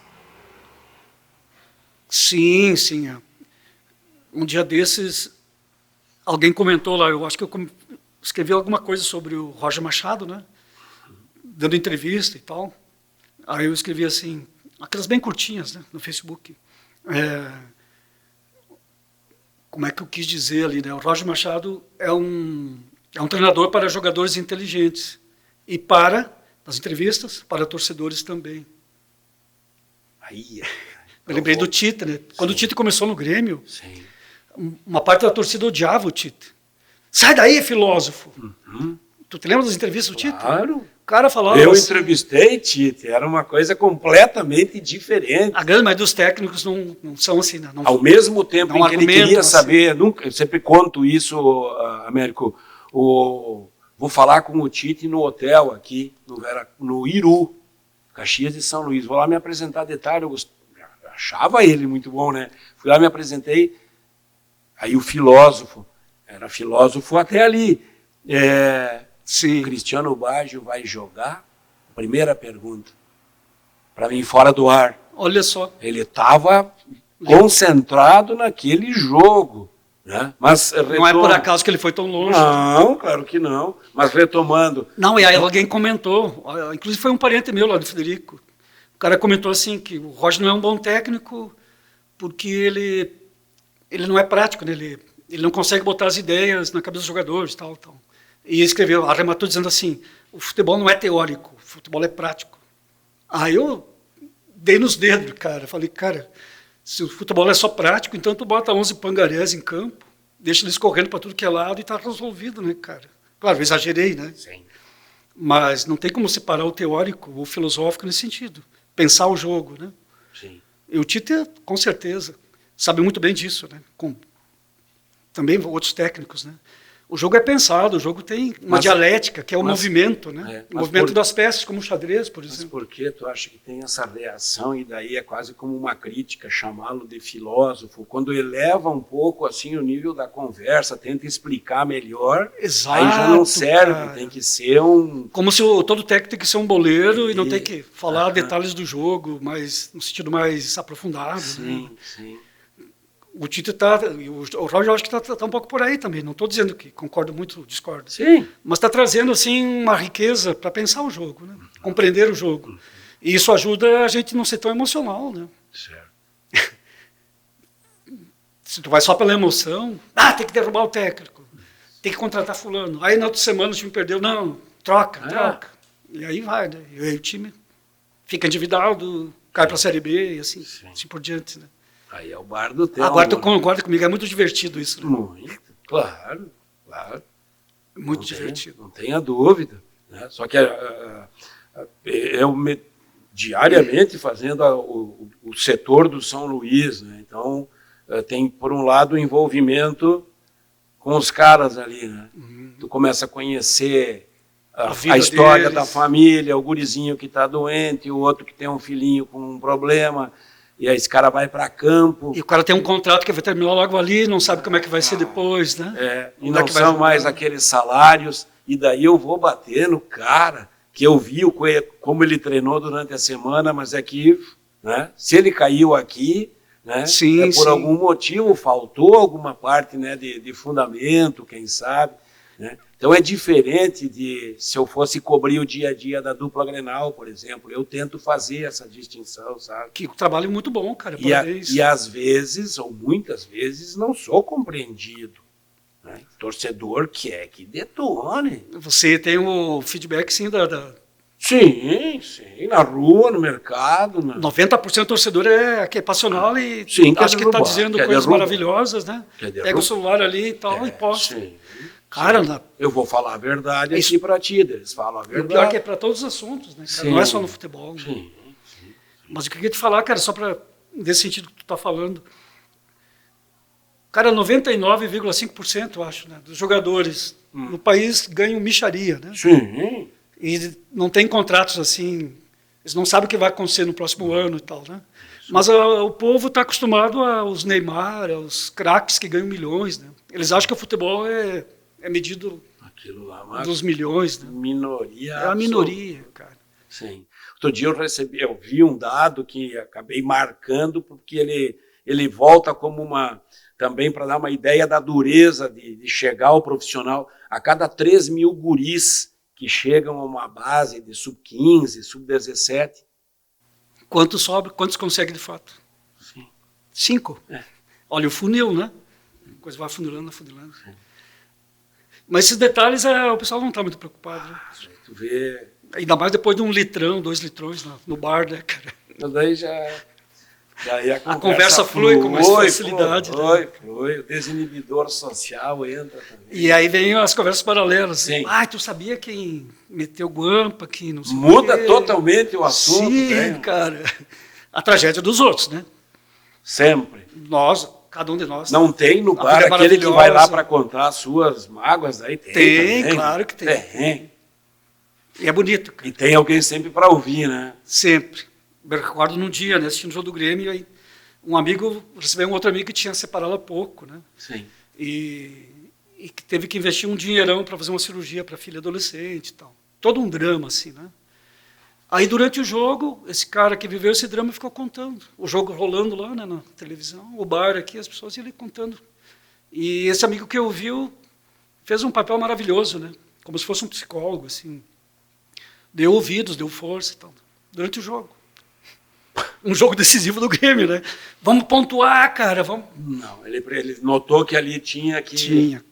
Sim. Um dia desses, alguém comentou lá, eu acho que eu escrevi alguma coisa sobre o Roger Machado, né? Dando entrevista e tal. Aí eu escrevi assim, aquelas bem curtinhas, né, no Facebook. Como é que eu quis dizer ali, né? O Roger Machado é um treinador para jogadores inteligentes e nas entrevistas, para torcedores também. Aí, eu lembrei do Tite, né? Quando o Tite começou no Grêmio, uma parte da torcida odiava o Tite. Sai daí, filósofo! Tu te lembra das entrevistas do Tite? Claro. O cara falava Eu assim, entrevistei Tite, era uma coisa completamente diferente. a grande maioria dos técnicos não são assim, né? Ao mesmo tempo em que ele queria saber, eu sempre conto isso, Américo, vou falar com o Tite no hotel aqui, no Iru. Caxias de São Luís. Vou lá me apresentar de tarde, eu achava ele muito bom, né? Fui lá, me apresentei, aí o filósofo, era filósofo até ali. Sim. Cristiano Baggio vai jogar? Primeira pergunta. Para mim, fora do ar. Olha só. Ele estava concentrado naquele jogo. Né? Mas não é por acaso que ele foi tão longe. Não, claro que não. Mas retomando... Não, e aí alguém comentou, inclusive foi um parente meu lá do Frederico, o cara comentou assim que o Roger não é um bom técnico porque ele não é prático, né? Ele não consegue botar as ideias na cabeça dos jogadores, tal. E escreveu, arrematou dizendo assim, o futebol não é teórico, o futebol é prático. Aí eu dei nos dedos, cara. Falei, cara, se o futebol é só prático, então tu bota 11 pangarés em campo, deixa eles correndo para tudo que é lado e tá resolvido, né, cara? Claro, eu exagerei, né? Sim. Mas não tem como separar o teórico ou o filosófico nesse sentido. Pensar o jogo, né? Sim. E o Tite, com certeza, sabe muito bem disso, né? Com também outros técnicos, né? O jogo é pensado, o jogo tem uma dialética, que é o movimento, né? O movimento das peças, como o xadrez, por exemplo. Mas por que tu acha que tem essa reação, e daí é quase como uma crítica, chamá-lo de filósofo, quando eleva um pouco assim o nível da conversa, tenta explicar melhor, exato, aí já não serve, cara. Tem que ser um... Como se todo técnico tem que ser um boleiro e não tem que falar detalhes do jogo, mas no sentido mais aprofundado. Sim, né? sim. O Tite está, o Roger acho que está um pouco por aí também, não estou dizendo que concordo muito, discordo. Sim. Mas está trazendo assim uma riqueza para pensar o jogo, né? Compreender o jogo. E isso ajuda a gente não ser tão emocional, né? Certo. Se tu vai só pela emoção, tem que derrubar o técnico, tem que contratar fulano. Aí na outra semana o time perdeu, não, troca. E aí vai, né? E aí o time fica endividado, cai para a Série B e assim por diante, né? Aí é o bar do tempo. Agora tu concorda comigo, é muito divertido isso. Né? Muito, claro. Muito divertido. Não tenha dúvida. Né? Só que eu diariamente fazendo o setor do São Luís, né? Então tem, por um lado, o envolvimento com os caras ali. Né? Tu começa a conhecer a história da família, o gurizinho que está doente, o outro que tem um filhinho com um problema... E aí esse cara vai para campo. E o cara tem um contrato que vai terminar logo ali, não sabe como é que vai ser depois, né? E não são mais aqueles salários. E daí eu vou bater no cara, que eu vi como ele treinou durante a semana, mas é que, né, se ele caiu aqui, né, por algum motivo, faltou alguma parte, né, de fundamento, quem sabe. Né? Então é diferente de se eu fosse cobrir o dia a dia da dupla Grenal, por exemplo. Eu tento fazer essa distinção, sabe? Que trabalho muito bom, cara. E às vezes, ou muitas vezes, não sou compreendido. Né? Torcedor quer que detone. Você tem o feedback, sim, Sim, na rua, no mercado. 90% do torcedor que é passional e acha que está dizendo coisas maravilhosas, né? Pega o celular ali e tal e posta. Sim. Cara, eu vou falar a verdade aqui para ti, eles falam a verdade. E o pior é que é para todos os assuntos, né, cara? Não é só no futebol. Né? Sim. Mas eu queria te falar, cara, só para nesse sentido que tu está falando. Cara, 99,5%, eu acho, né, dos jogadores no país ganham mixaria, né? Sim. E não tem contratos assim, eles não sabem o que vai acontecer no próximo ano e tal, né? Mas o povo está acostumado aos Neymar, aos craques que ganham milhões, né? Eles acham que o futebol é medido dos milhões. Né? Minoria. É a minoria, cara. Sim. Outro dia eu vi um dado que acabei marcando, porque ele volta como também para dar uma ideia da dureza de chegar ao profissional. A cada 3 mil guris que chegam a uma base de sub-15, sub-17. Quantos sobra? Quantos consegue de fato? Sim. 5. Olha o funil, né? A coisa vai funilando. Sim. Mas esses detalhes o pessoal não está muito preocupado. Né? Tu vê... Ainda mais depois de 1 litrão, 2 litrões no bar, né, cara? Mas daí a conversa flui com mais facilidade. Flui. O desinibidor social entra também. E aí vem as conversas paralelas. Sim. Tu sabia quem meteu guampa, que não sei Muda totalmente o assunto. Sim, cara. A tragédia dos outros, né? Sempre. Cada um de nós. Não tem no bar aquele que vai lá para contar as suas mágoas, daí tem. Claro que tem. E é bonito, cara. E tem alguém sempre para ouvir, né? Sempre. Eu recordo num dia, né, assistindo o jogo do Grêmio, aí um amigo recebeu um outro amigo que tinha separado há pouco, né? Sim. E que teve que investir um dinheirão para fazer uma cirurgia para filha adolescente e tal. Todo um drama, assim, né? Aí, durante o jogo, esse cara que viveu esse drama ficou contando. O jogo rolando lá, né, na televisão, o bar aqui, as pessoas iam contando. E esse amigo que ouviu fez um papel maravilhoso, né? Como se fosse um psicólogo, assim. Deu ouvidos, deu força e tal. Durante o jogo. Um jogo decisivo do Grêmio, né? Vamos pontuar, cara, vamos... Não, ele notou que ali tinha que... Tinha.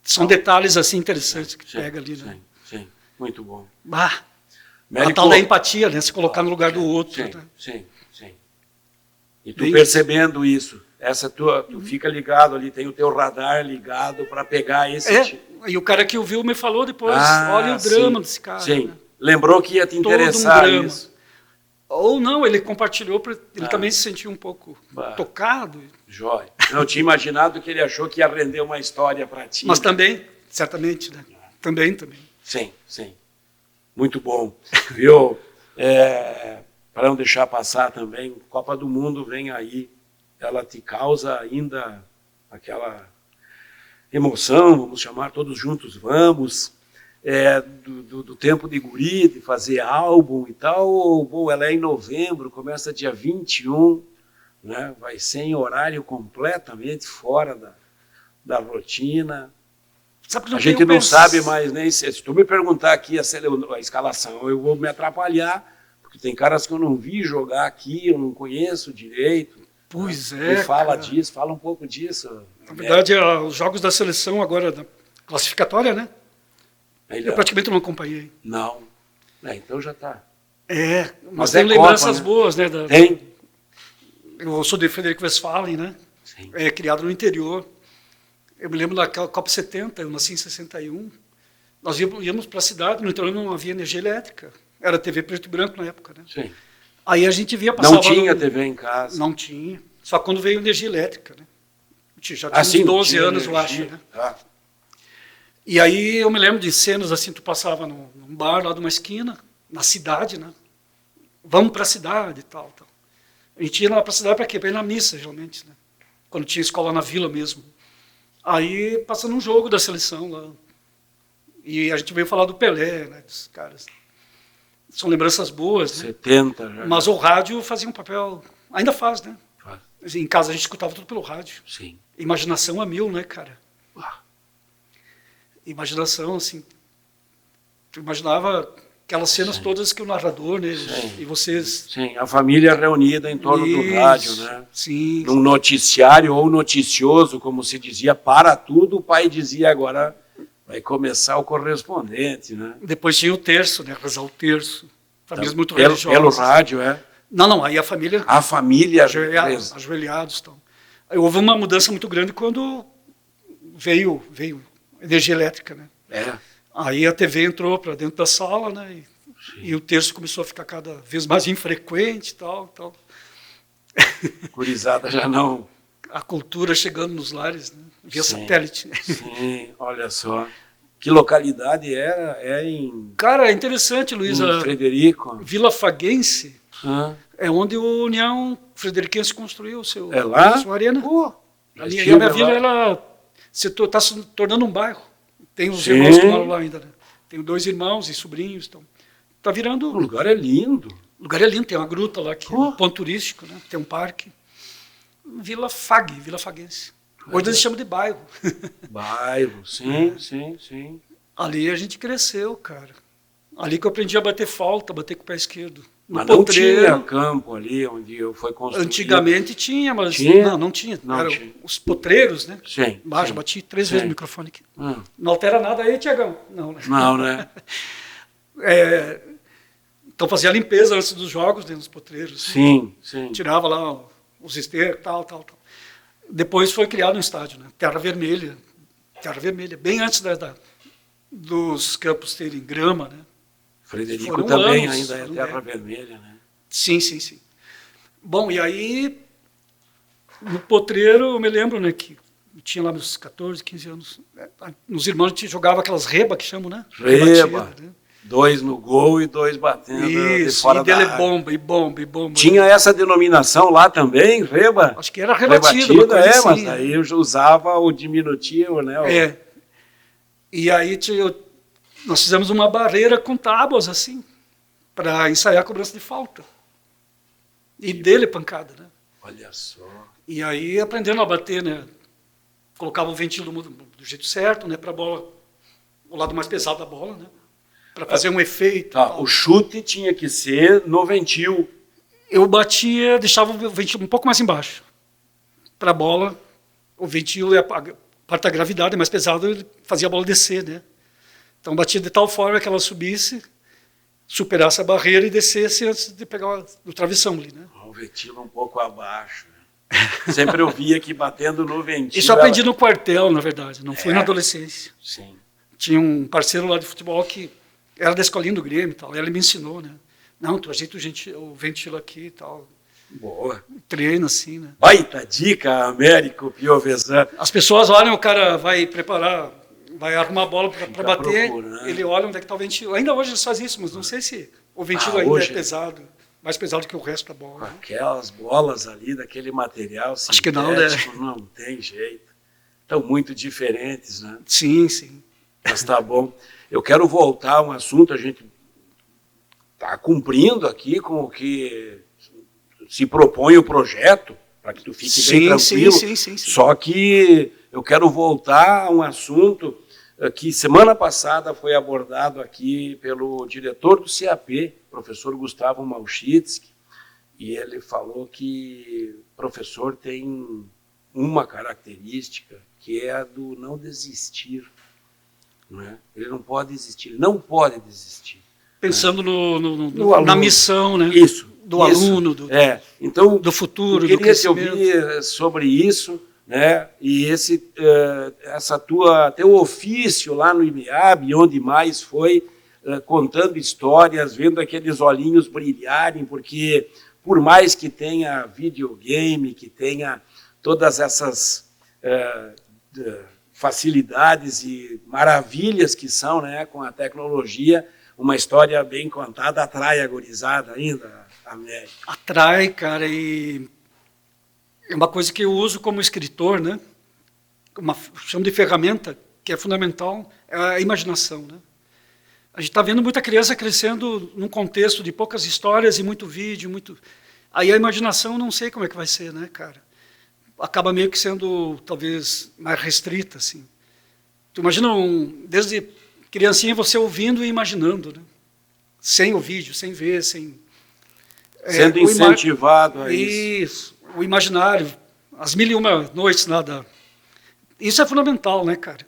São detalhes, assim, interessantes que pega ali, né? Sim, muito bom. Bah, Mérico... a tal da empatia, né? Se colocar no lugar do outro. Sim, né? sim. E tu percebendo isso, tu fica ligado ali, tem o teu radar ligado para pegar esse... E o cara que ouviu me falou depois, olha o drama desse cara. Sim, né? Lembrou que ia te interessar isso. Ou não, ele compartilhou, ele também se sentiu um pouco tocado. Jóia. Não tinha imaginado que ele achou que ia render uma história para ti. Mas também, certamente, né? Também. Sim. Muito bom. Viu? Para não deixar passar também, Copa do Mundo vem aí. Ela te causa ainda aquela emoção, vamos chamar todos juntos, vamos... do tempo de guri, de fazer álbum e tal, ou bom, ela é em novembro, começa dia 21, né? Vai ser em horário completamente fora da rotina. A gente não sabe mais nem se tu me perguntar aqui a escalação, eu vou me atrapalhar, porque tem caras que eu não vi jogar aqui, eu não conheço direito. Pois né? é. Fala disso, fala um pouco disso. Na verdade, os jogos da seleção agora, da classificatória, né? Eu praticamente não acompanhei. Não. Então já está. Mas tem lembranças boas, né? Tem. Eu sou de Frederico Westphalen, né? Sim. Criado no interior. Eu me lembro daquela Copa 70, eu nasci em 61. Nós íamos para a cidade, no interior não havia energia elétrica. Era TV preto e branco na época, né? Sim. Aí a gente via passar. Não tinha TV em casa. Não tinha. Só quando veio energia elétrica, né? Já tinha uns 12 anos, energia, eu acho, né? E aí eu me lembro de cenas assim, tu passava num bar lá de uma esquina, na cidade, né? Vamos para a cidade e tal. A gente ia lá para a cidade para quê? Para ir na missa, geralmente, né? Quando tinha escola na vila mesmo. Aí, passando um jogo da seleção lá. E a gente veio falar do Pelé, né? Dos caras. São lembranças boas, né? 70 já. Mas o rádio fazia um papel... Ainda faz, né? Faz. Em casa a gente escutava tudo pelo rádio. Sim. Imaginação a mil, né, cara? Imaginação, assim, tu imaginava aquelas cenas todas que o narrador, né, e vocês... Sim, a família reunida em torno do rádio, né? Sim. Num noticiário ou noticioso, como se dizia, para tudo, o pai dizia agora vai começar o correspondente, né? Depois tinha o terço, né, rezar o terço. Famílias muito religiosas. Pelo rádio, Não, aí a família... A família... Ajoelhados, então. Aí houve uma mudança muito grande quando veio energia elétrica, né? Aí a TV entrou para dentro da sala, né? E o terço começou a ficar cada vez mais infrequente, tal. Gurizada já não. A cultura chegando nos lares, né? Via satélite. Sim, olha só. Que localidade é em... Cara, é interessante, Luiz. Frederico. Vila Faguense é onde o União Frederiquense construiu sua arena. Ali, a minha vila, ela está se tornando um bairro. Tem os irmãos que moram lá ainda, né? Tenho 2 irmãos e sobrinhos. Então, está virando... O lugar é lindo. O lugar é lindo, tem uma gruta lá, que é um ponto turístico, né? Tem um parque. Vila Faguense. Hoje eles chamam de bairro. Bairro, sim. Ali a gente cresceu, cara. Ali que eu aprendi a bater falta, bater com o pé esquerdo. Mas não tinha campo ali onde foi construído? Antigamente tinha, mas não tinha. Eram os potreiros, né? Sim. Embaixo, bati 3 vezes o microfone aqui. Não altera nada aí, Tiagão? Não, né? Não, né? Então fazia a limpeza antes dos jogos dentro dos potreiros. Sim. Tirava lá os esteiros, tal. Depois foi criado um estádio, né? Terra Vermelha, bem antes dos campos terem grama, né? Frederico também ainda é Terra Vermelha, né? Sim. Bom, e aí, no potreiro, eu me lembro, né, que eu tinha lá meus 14, 15 anos, nos irmãos a gente jogava aquelas reba que chamam, né? Reba. Né? 2 no gol e 2 batendo de fora e dele da área. bomba, e bomba, e bomba. Tinha essa denominação lá também, reba? Acho que era rebatida, uma coisa assim, mas aí eu usava o diminutivo, né? E aí nós fizemos uma barreira com tábuas, assim, para ensaiar a cobrança de falta. E dele pancada, né? Olha só. E aí aprendendo a bater, né? Colocava o ventilo do jeito certo, né? Para a bola, o lado mais pesado da bola, né? Para fazer um efeito. Tá, o chute tinha que ser no ventil. Eu batia, deixava o ventilo um pouco mais embaixo. Para a bola, o ventilo é a parte da gravidade, é mais pesado, ele fazia a bola descer, né? Então batia de tal forma que ela subisse, superasse a barreira e descesse antes de pegar o travessão ali, né? O ventilo um pouco abaixo. Né? Sempre eu via que batendo no ventilo... Isso eu aprendi no quartel, na verdade, não foi na adolescência. Sim. Tinha um parceiro lá de futebol que era da escolinha do Grêmio e tal, e ele me ensinou, né? Não, tu ajeita o ventilo aqui e tal. Boa. Treino assim, né? Baita dica, Américo Piovesan. As pessoas olham, o cara vai preparar, vai arrumar a bola para bater, ele olha onde é que está o ventilo. Ainda hoje eles fazem isso, mas não sei se o ventilo ainda é pesado, mais pesado que o resto da bola. Né? Aquelas bolas ali, daquele material sintético, acho que não, né? Não tem jeito. Estão muito diferentes, né? Sim, sim. Mas tá bom. Eu quero voltar a um assunto, a gente está cumprindo aqui com o que se propõe o projeto, para que tu fique bem tranquilo. Sim. Só que eu quero voltar a um assunto que semana passada foi abordado aqui pelo diretor do CAP, professor Gustavo Malchitsky, e ele falou que o professor tem uma característica, que é a do não desistir. Não é? Ele não pode desistir, ele não pode desistir. Pensando na missão, né? Isso. Do aluno, então, do futuro, eu queria te ouvir sobre isso, né? E teu ofício lá no IMEAB, onde mais foi, contando histórias, vendo aqueles olhinhos brilharem, porque por mais que tenha videogame, que tenha todas essas facilidades e maravilhas que são, né, com a tecnologia, uma história bem contada atrai a gurizada ainda, Américo. Atrai, cara, e é uma coisa que eu uso como escritor, né? Chamo de ferramenta, que é fundamental, é a imaginação, né? A gente está vendo muita criança crescendo num contexto de poucas histórias e muito vídeo, Aí a imaginação não sei como é que vai ser, né, cara? Acaba meio que sendo, talvez, mais restrita, assim. Tu imagina, desde criancinha, você ouvindo e imaginando, né? Sem o vídeo, sem ver, sem... Sendo incentivado a isso. Isso, o imaginário, as 1001 noites, nada. Isso é fundamental, né, cara?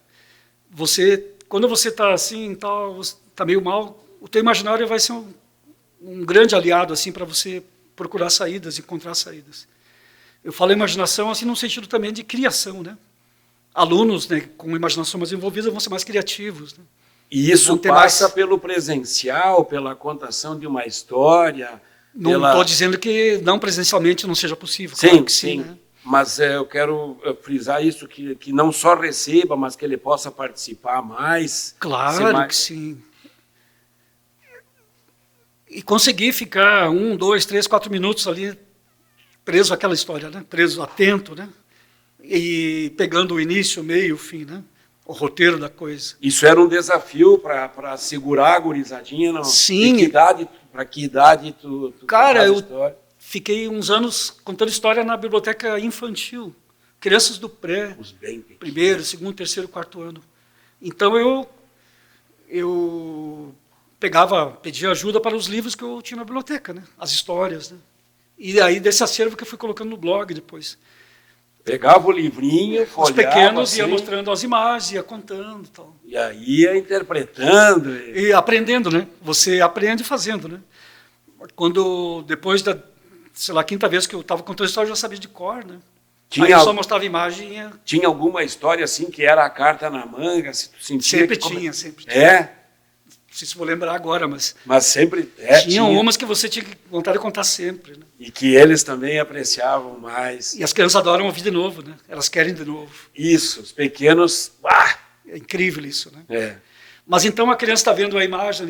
Quando você está assim, está meio mal, o teu imaginário vai ser um grande aliado, assim, para você procurar saídas, encontrar saídas. Eu falo imaginação, assim, num sentido também de criação, né? Alunos, né, com imaginação mais envolvida vão ser mais criativos, né? E isso passa pelo presencial, pela contação de uma história... Não estou dizendo que não presencialmente não seja possível. Sim, claro que sim. Né? Mas eu quero frisar isso, que não só receba, mas que ele possa participar mais. Claro que sim. E conseguir ficar 1, 2, 3, 4 minutos ali preso àquela história, né? Preso, atento, né? E pegando o início, o meio, o fim, né? O roteiro da coisa. Isso era um desafio para segurar a gurizadinha? Não? Sim. Para que idade tu Cara, eu fiquei uns anos contando história na biblioteca infantil. Crianças do pré, os bem pequenos. Primeiro, segundo, terceiro, quarto ano. Então eu pedia ajuda para os livros que eu tinha na biblioteca, né? As histórias, né? E aí desse acervo que eu fui colocando no blog depois. Pegava o livrinho, folheava, os pequenos, assim, ia mostrando as imagens, ia contando e tal. E aí ia interpretando. E aprendendo, né? Você aprende fazendo, né? Depois da, sei lá, quinta vez que eu estava contando a história, eu já sabia de cor, né? Aí eu só mostrava a imagem e... Tinha alguma história assim que era a carta na manga? Se tu sentia sempre tinha. É? Não sei se vou lembrar agora, mas sempre tinha umas que você tinha vontade de contar sempre, né? E que eles também apreciavam mais. E as crianças adoram ouvir de novo, né? Elas querem de novo. Isso, os pequenos... É incrível isso, né? Mas então a criança está vendo a imagem,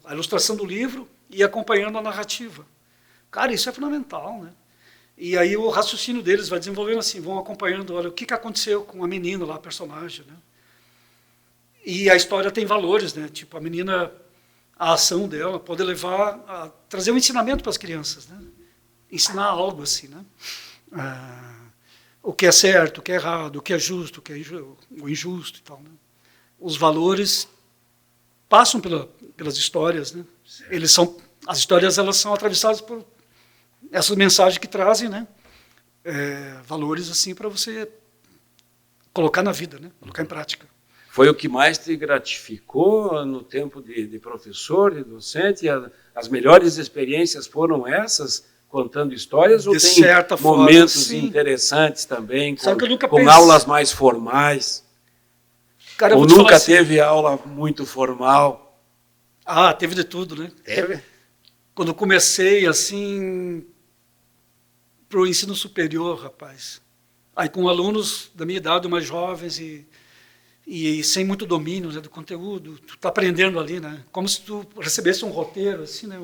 a ilustração do livro e acompanhando a narrativa. Cara, isso é fundamental, né? E aí o raciocínio deles vai desenvolvendo assim, vão acompanhando, olha, o que aconteceu com a menina lá, a personagem, né? E a história tem valores, né? Tipo, a menina, a ação dela pode levar a trazer um ensinamento para as crianças, né? Ensinar algo assim, né? O que é certo, o que é errado, o que é justo, o que é o injusto e tal, né? Os valores passam pelas histórias, né? As histórias, elas são atravessadas por essas mensagens que trazem, né? Valores assim para você colocar na vida, né? Colocar em prática. Foi o que mais te gratificou no tempo de professor, de docente? As melhores experiências foram essas, contando histórias? Ou de tem certa momentos forma, interessantes também, com aulas mais formais? Cara, ou nunca teve aula muito formal? Ah, teve de tudo, né? Teve? Quando eu comecei, assim, para o ensino superior, rapaz, aí com alunos da minha idade, mais jovens e sem muito domínio, né, do conteúdo, tu tá aprendendo ali, né? Como se tu recebesse um roteiro, assim, né?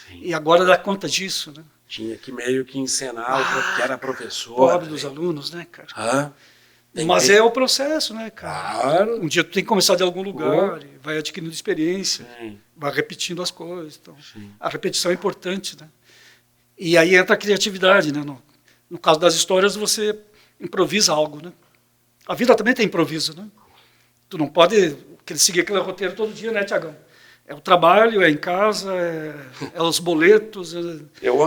Sim. E agora dá conta disso, né? Tinha que meio que encenar o que era professor. Pobre dos alunos, né, cara? Mas é o processo, né, cara? Claro. Um dia tu tem que começar de algum lugar, e vai adquirindo experiência, vai repetindo as coisas. Então, a repetição é importante, né? E aí entra a criatividade, né? No caso das histórias, você improvisa algo, né? A vida também tem improviso, né? Tu não pode seguir aquele roteiro todo dia, né, Tiagão? É o trabalho, é em casa, é os boletos.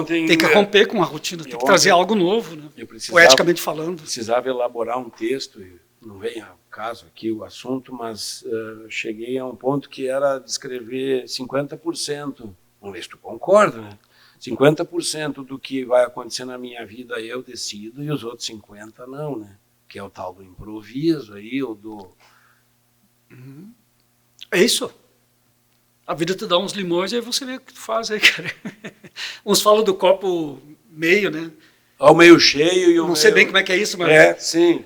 Tem que romper com a rotina, tem que trazer algo novo, né? Poeticamente falando. Precisava elaborar um texto, não vem ao caso aqui o assunto, mas cheguei a um ponto que era descrever 50%. Vamos ver se tu concorda, né? 50% do que vai acontecer na minha vida eu decido e os outros 50% não, né? Que é o tal do improviso aí, ou do... É isso. A vida te dá uns limões e aí você vê o que tu faz aí, cara. Uns falam do copo meio, né? Ao meio cheio e o Não sei bem como é que é isso, mas... sim.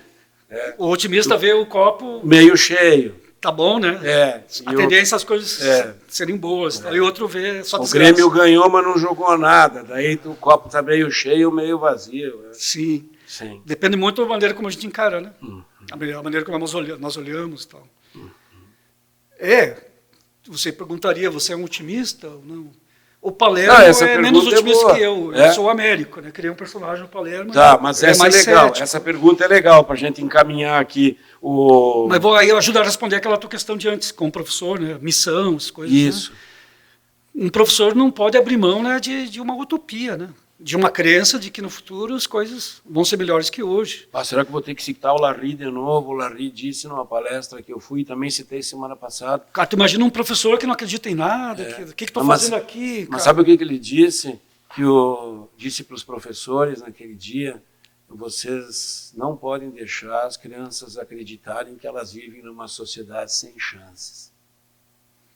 O otimista vê o copo... meio cheio. Tá bom, né? A tendência as coisas serem boas. E o outro vê só desgraça. O Grêmio ganhou, mas não jogou nada. Daí o copo tá meio cheio, meio vazio. Né? Sim. Depende muito da maneira como a gente encara, né? A maneira como nós olhamos e tal. Você perguntaria, você é um otimista ou não? O Palermo é menos otimista que eu. Eu sou o Américo, né? Criei um personagem no Palermo. Tá, mas essa é legal. Cético. Essa pergunta é legal para a gente encaminhar aqui o... Mas vou aí ajudar a responder aquela tua questão de antes, com o professor, né? Missão, as coisas. Isso. Né? Um professor não pode abrir mão, né, de uma utopia, né? De uma crença de que no futuro as coisas vão ser melhores que hoje. Será que vou ter que citar o Larry de novo? O Larry disse numa palestra que eu fui, também citei semana passada. Cara, tu imagina um professor que não acredita em nada, o que estou fazendo aqui? Mas cara? Sabe o que ele disse? Que eu disse para os professores naquele dia, vocês não podem deixar as crianças acreditarem que elas vivem numa sociedade sem chances.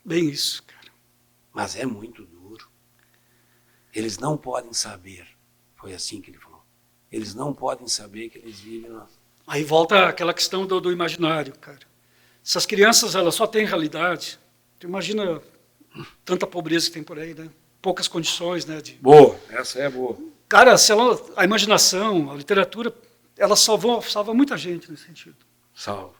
Bem isso, cara. Mas é muito duro. Eles não podem saber, foi assim que ele falou, eles não podem saber que eles vivem na... Aí volta aquela questão do imaginário, cara. Se as crianças elas só têm realidade, tu imagina tanta pobreza que tem por aí, né? Poucas condições, né? Boa, essa é boa. Cara, a imaginação, a literatura, ela salva muita gente nesse sentido. Salva.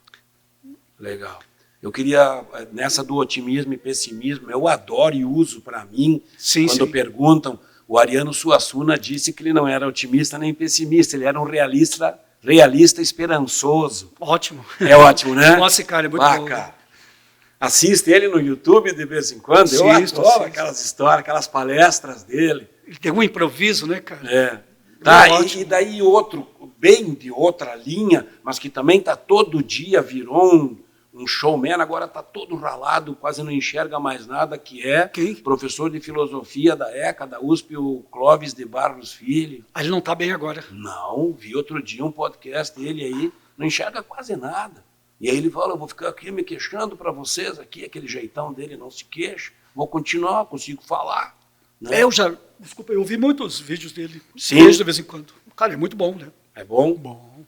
Legal. Eu queria, nessa do otimismo e pessimismo, eu adoro e uso para mim, quando perguntam, o Ariano Suassuna disse que ele não era otimista nem pessimista, ele era um realista esperançoso. Ótimo. É ótimo, né? Nossa, cara, é muito bom. Cara. Assiste ele no YouTube de vez em quando, eu adoro aquelas histórias, aquelas palestras dele. Ele tem um improviso, né, cara? E daí outro, bem de outra linha, mas que também tá todo dia, virou um showman, agora está todo ralado, quase não enxerga mais nada, que é professor de filosofia da ECA, da USP, o Clóvis de Barros Filho. Ele não está bem agora. Não, vi outro dia um podcast dele aí, não enxerga quase nada. E aí ele fala, eu vou ficar aqui me queixando para vocês, aqui, aquele jeitão dele não se queixa, vou continuar, consigo falar. Né? Desculpa, eu vi muitos vídeos dele, de vez em quando. Cara, é muito bom, né? É bom? Bom.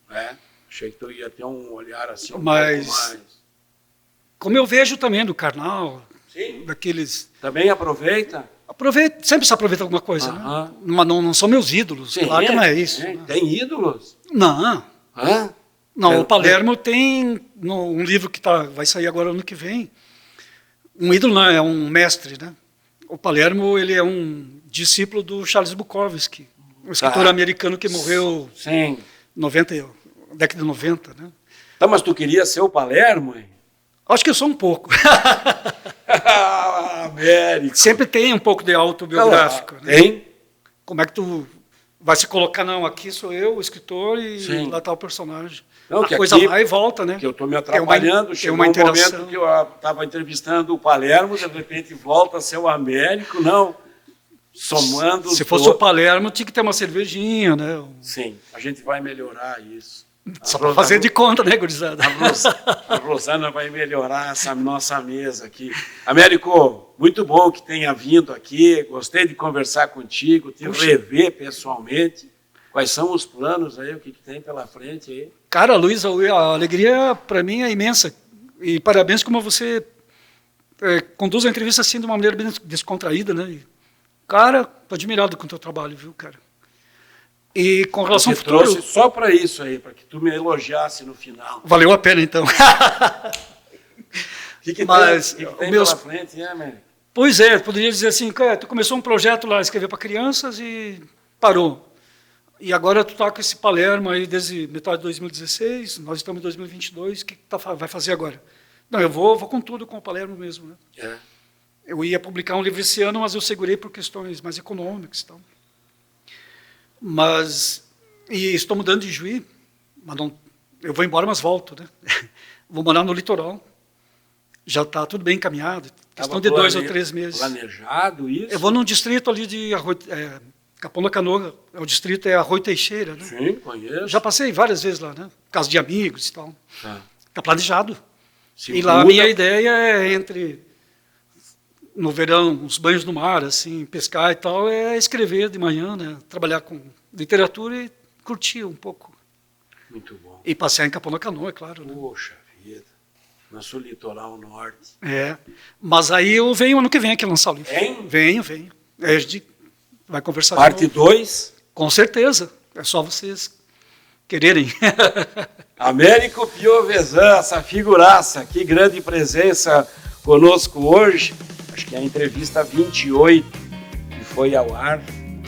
Achei que tu ia ter um olhar assim, mas... Como eu vejo também do Karnal, Sim. daqueles... Também aproveita? Sempre se aproveita alguma coisa, né? Mas não são meus ídolos, Sim, claro que não é isso. Né? Né? Tem ídolos? Não. Hã? Não, o Palermo tem um livro que vai sair agora ano que vem. Um ídolo não, é um mestre, né? O Palermo, ele é um discípulo do Charles Bukowski, um escritor americano que morreu na década de 90, né? Tá, mas tu queria ser o Palermo, hein? Acho que eu sou um pouco. Américo. Sempre tem um pouco de autobiográfico. Né? Tem? Como é que tu vai se colocar, não, aqui sou eu, o escritor, e lá está o personagem. Não, a coisa aqui, vai e volta, né? Que eu estou me atrapalhando, chegou um momento que eu estava entrevistando o Palermo, de repente volta a ser o Américo, não, somando... Se fosse o Palermo, tinha que ter uma cervejinha, né? Sim, a gente vai melhorar isso. Só para fazer de conta, né, gurizada? A Rosana vai melhorar essa nossa mesa aqui. Américo, muito bom que tenha vindo aqui, gostei de conversar contigo, te rever pessoalmente. Quais são os planos aí, o que tem pela frente aí? Cara, Luiz, a alegria para mim é imensa. E parabéns como você conduz a entrevista assim de uma maneira bem descontraída, né? E, cara, tô admirado com o teu trabalho, viu, cara? E com relação ao futuro... trouxe só para isso aí, para que tu me elogiasse no final. Valeu a pena, então. O que tem pela frente, né, Américo? Pois é, poderia dizer assim, cara, tu começou um projeto lá, escrever para crianças e parou. E agora tu está com esse Palermo aí desde metade de 2016, nós estamos em 2022, o que vai fazer agora? Não, eu vou com tudo com o Palermo mesmo, né? É. Eu ia publicar um livro esse ano, mas eu segurei por questões mais econômicas e tal. E estou mudando de Juí, mas não, eu vou embora, mas volto, né? Vou morar no litoral. Já está tudo bem encaminhado, questão de 2 ou 3 meses. Planejado isso? Eu vou num distrito ali de Capão da Canoa, o distrito é Arroio Teixeira, né? Sim, conheço. Já passei várias vezes lá, né? Casa de amigos e tal. Está planejado. E lá a minha ideia é no verão, uns banhos no mar, assim, pescar e tal, é escrever de manhã, né? Trabalhar com literatura e curtir um pouco. Muito bom. E passear em Capão da Canoa, é claro. Né? Poxa vida. Nosso litoral norte. Mas aí eu venho ano que vem aqui lançar o livro. Venho. Aí a gente vai conversar. Parte 2? Com certeza. É só vocês quererem. Américo Piovesan, essa figuraça, que grande presença conosco hoje. Acho que é a entrevista 28 que foi ao ar,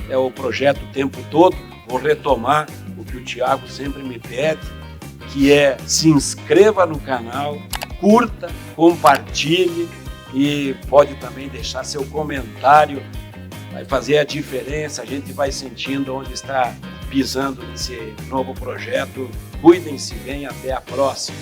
é o projeto O Tempo Todo. Vou retomar o que o Thiago sempre me pede, que é se inscreva no canal, curta, compartilhe e pode também deixar seu comentário, vai fazer a diferença, a gente vai sentindo onde está pisando nesse novo projeto. Cuidem-se bem, até a próxima.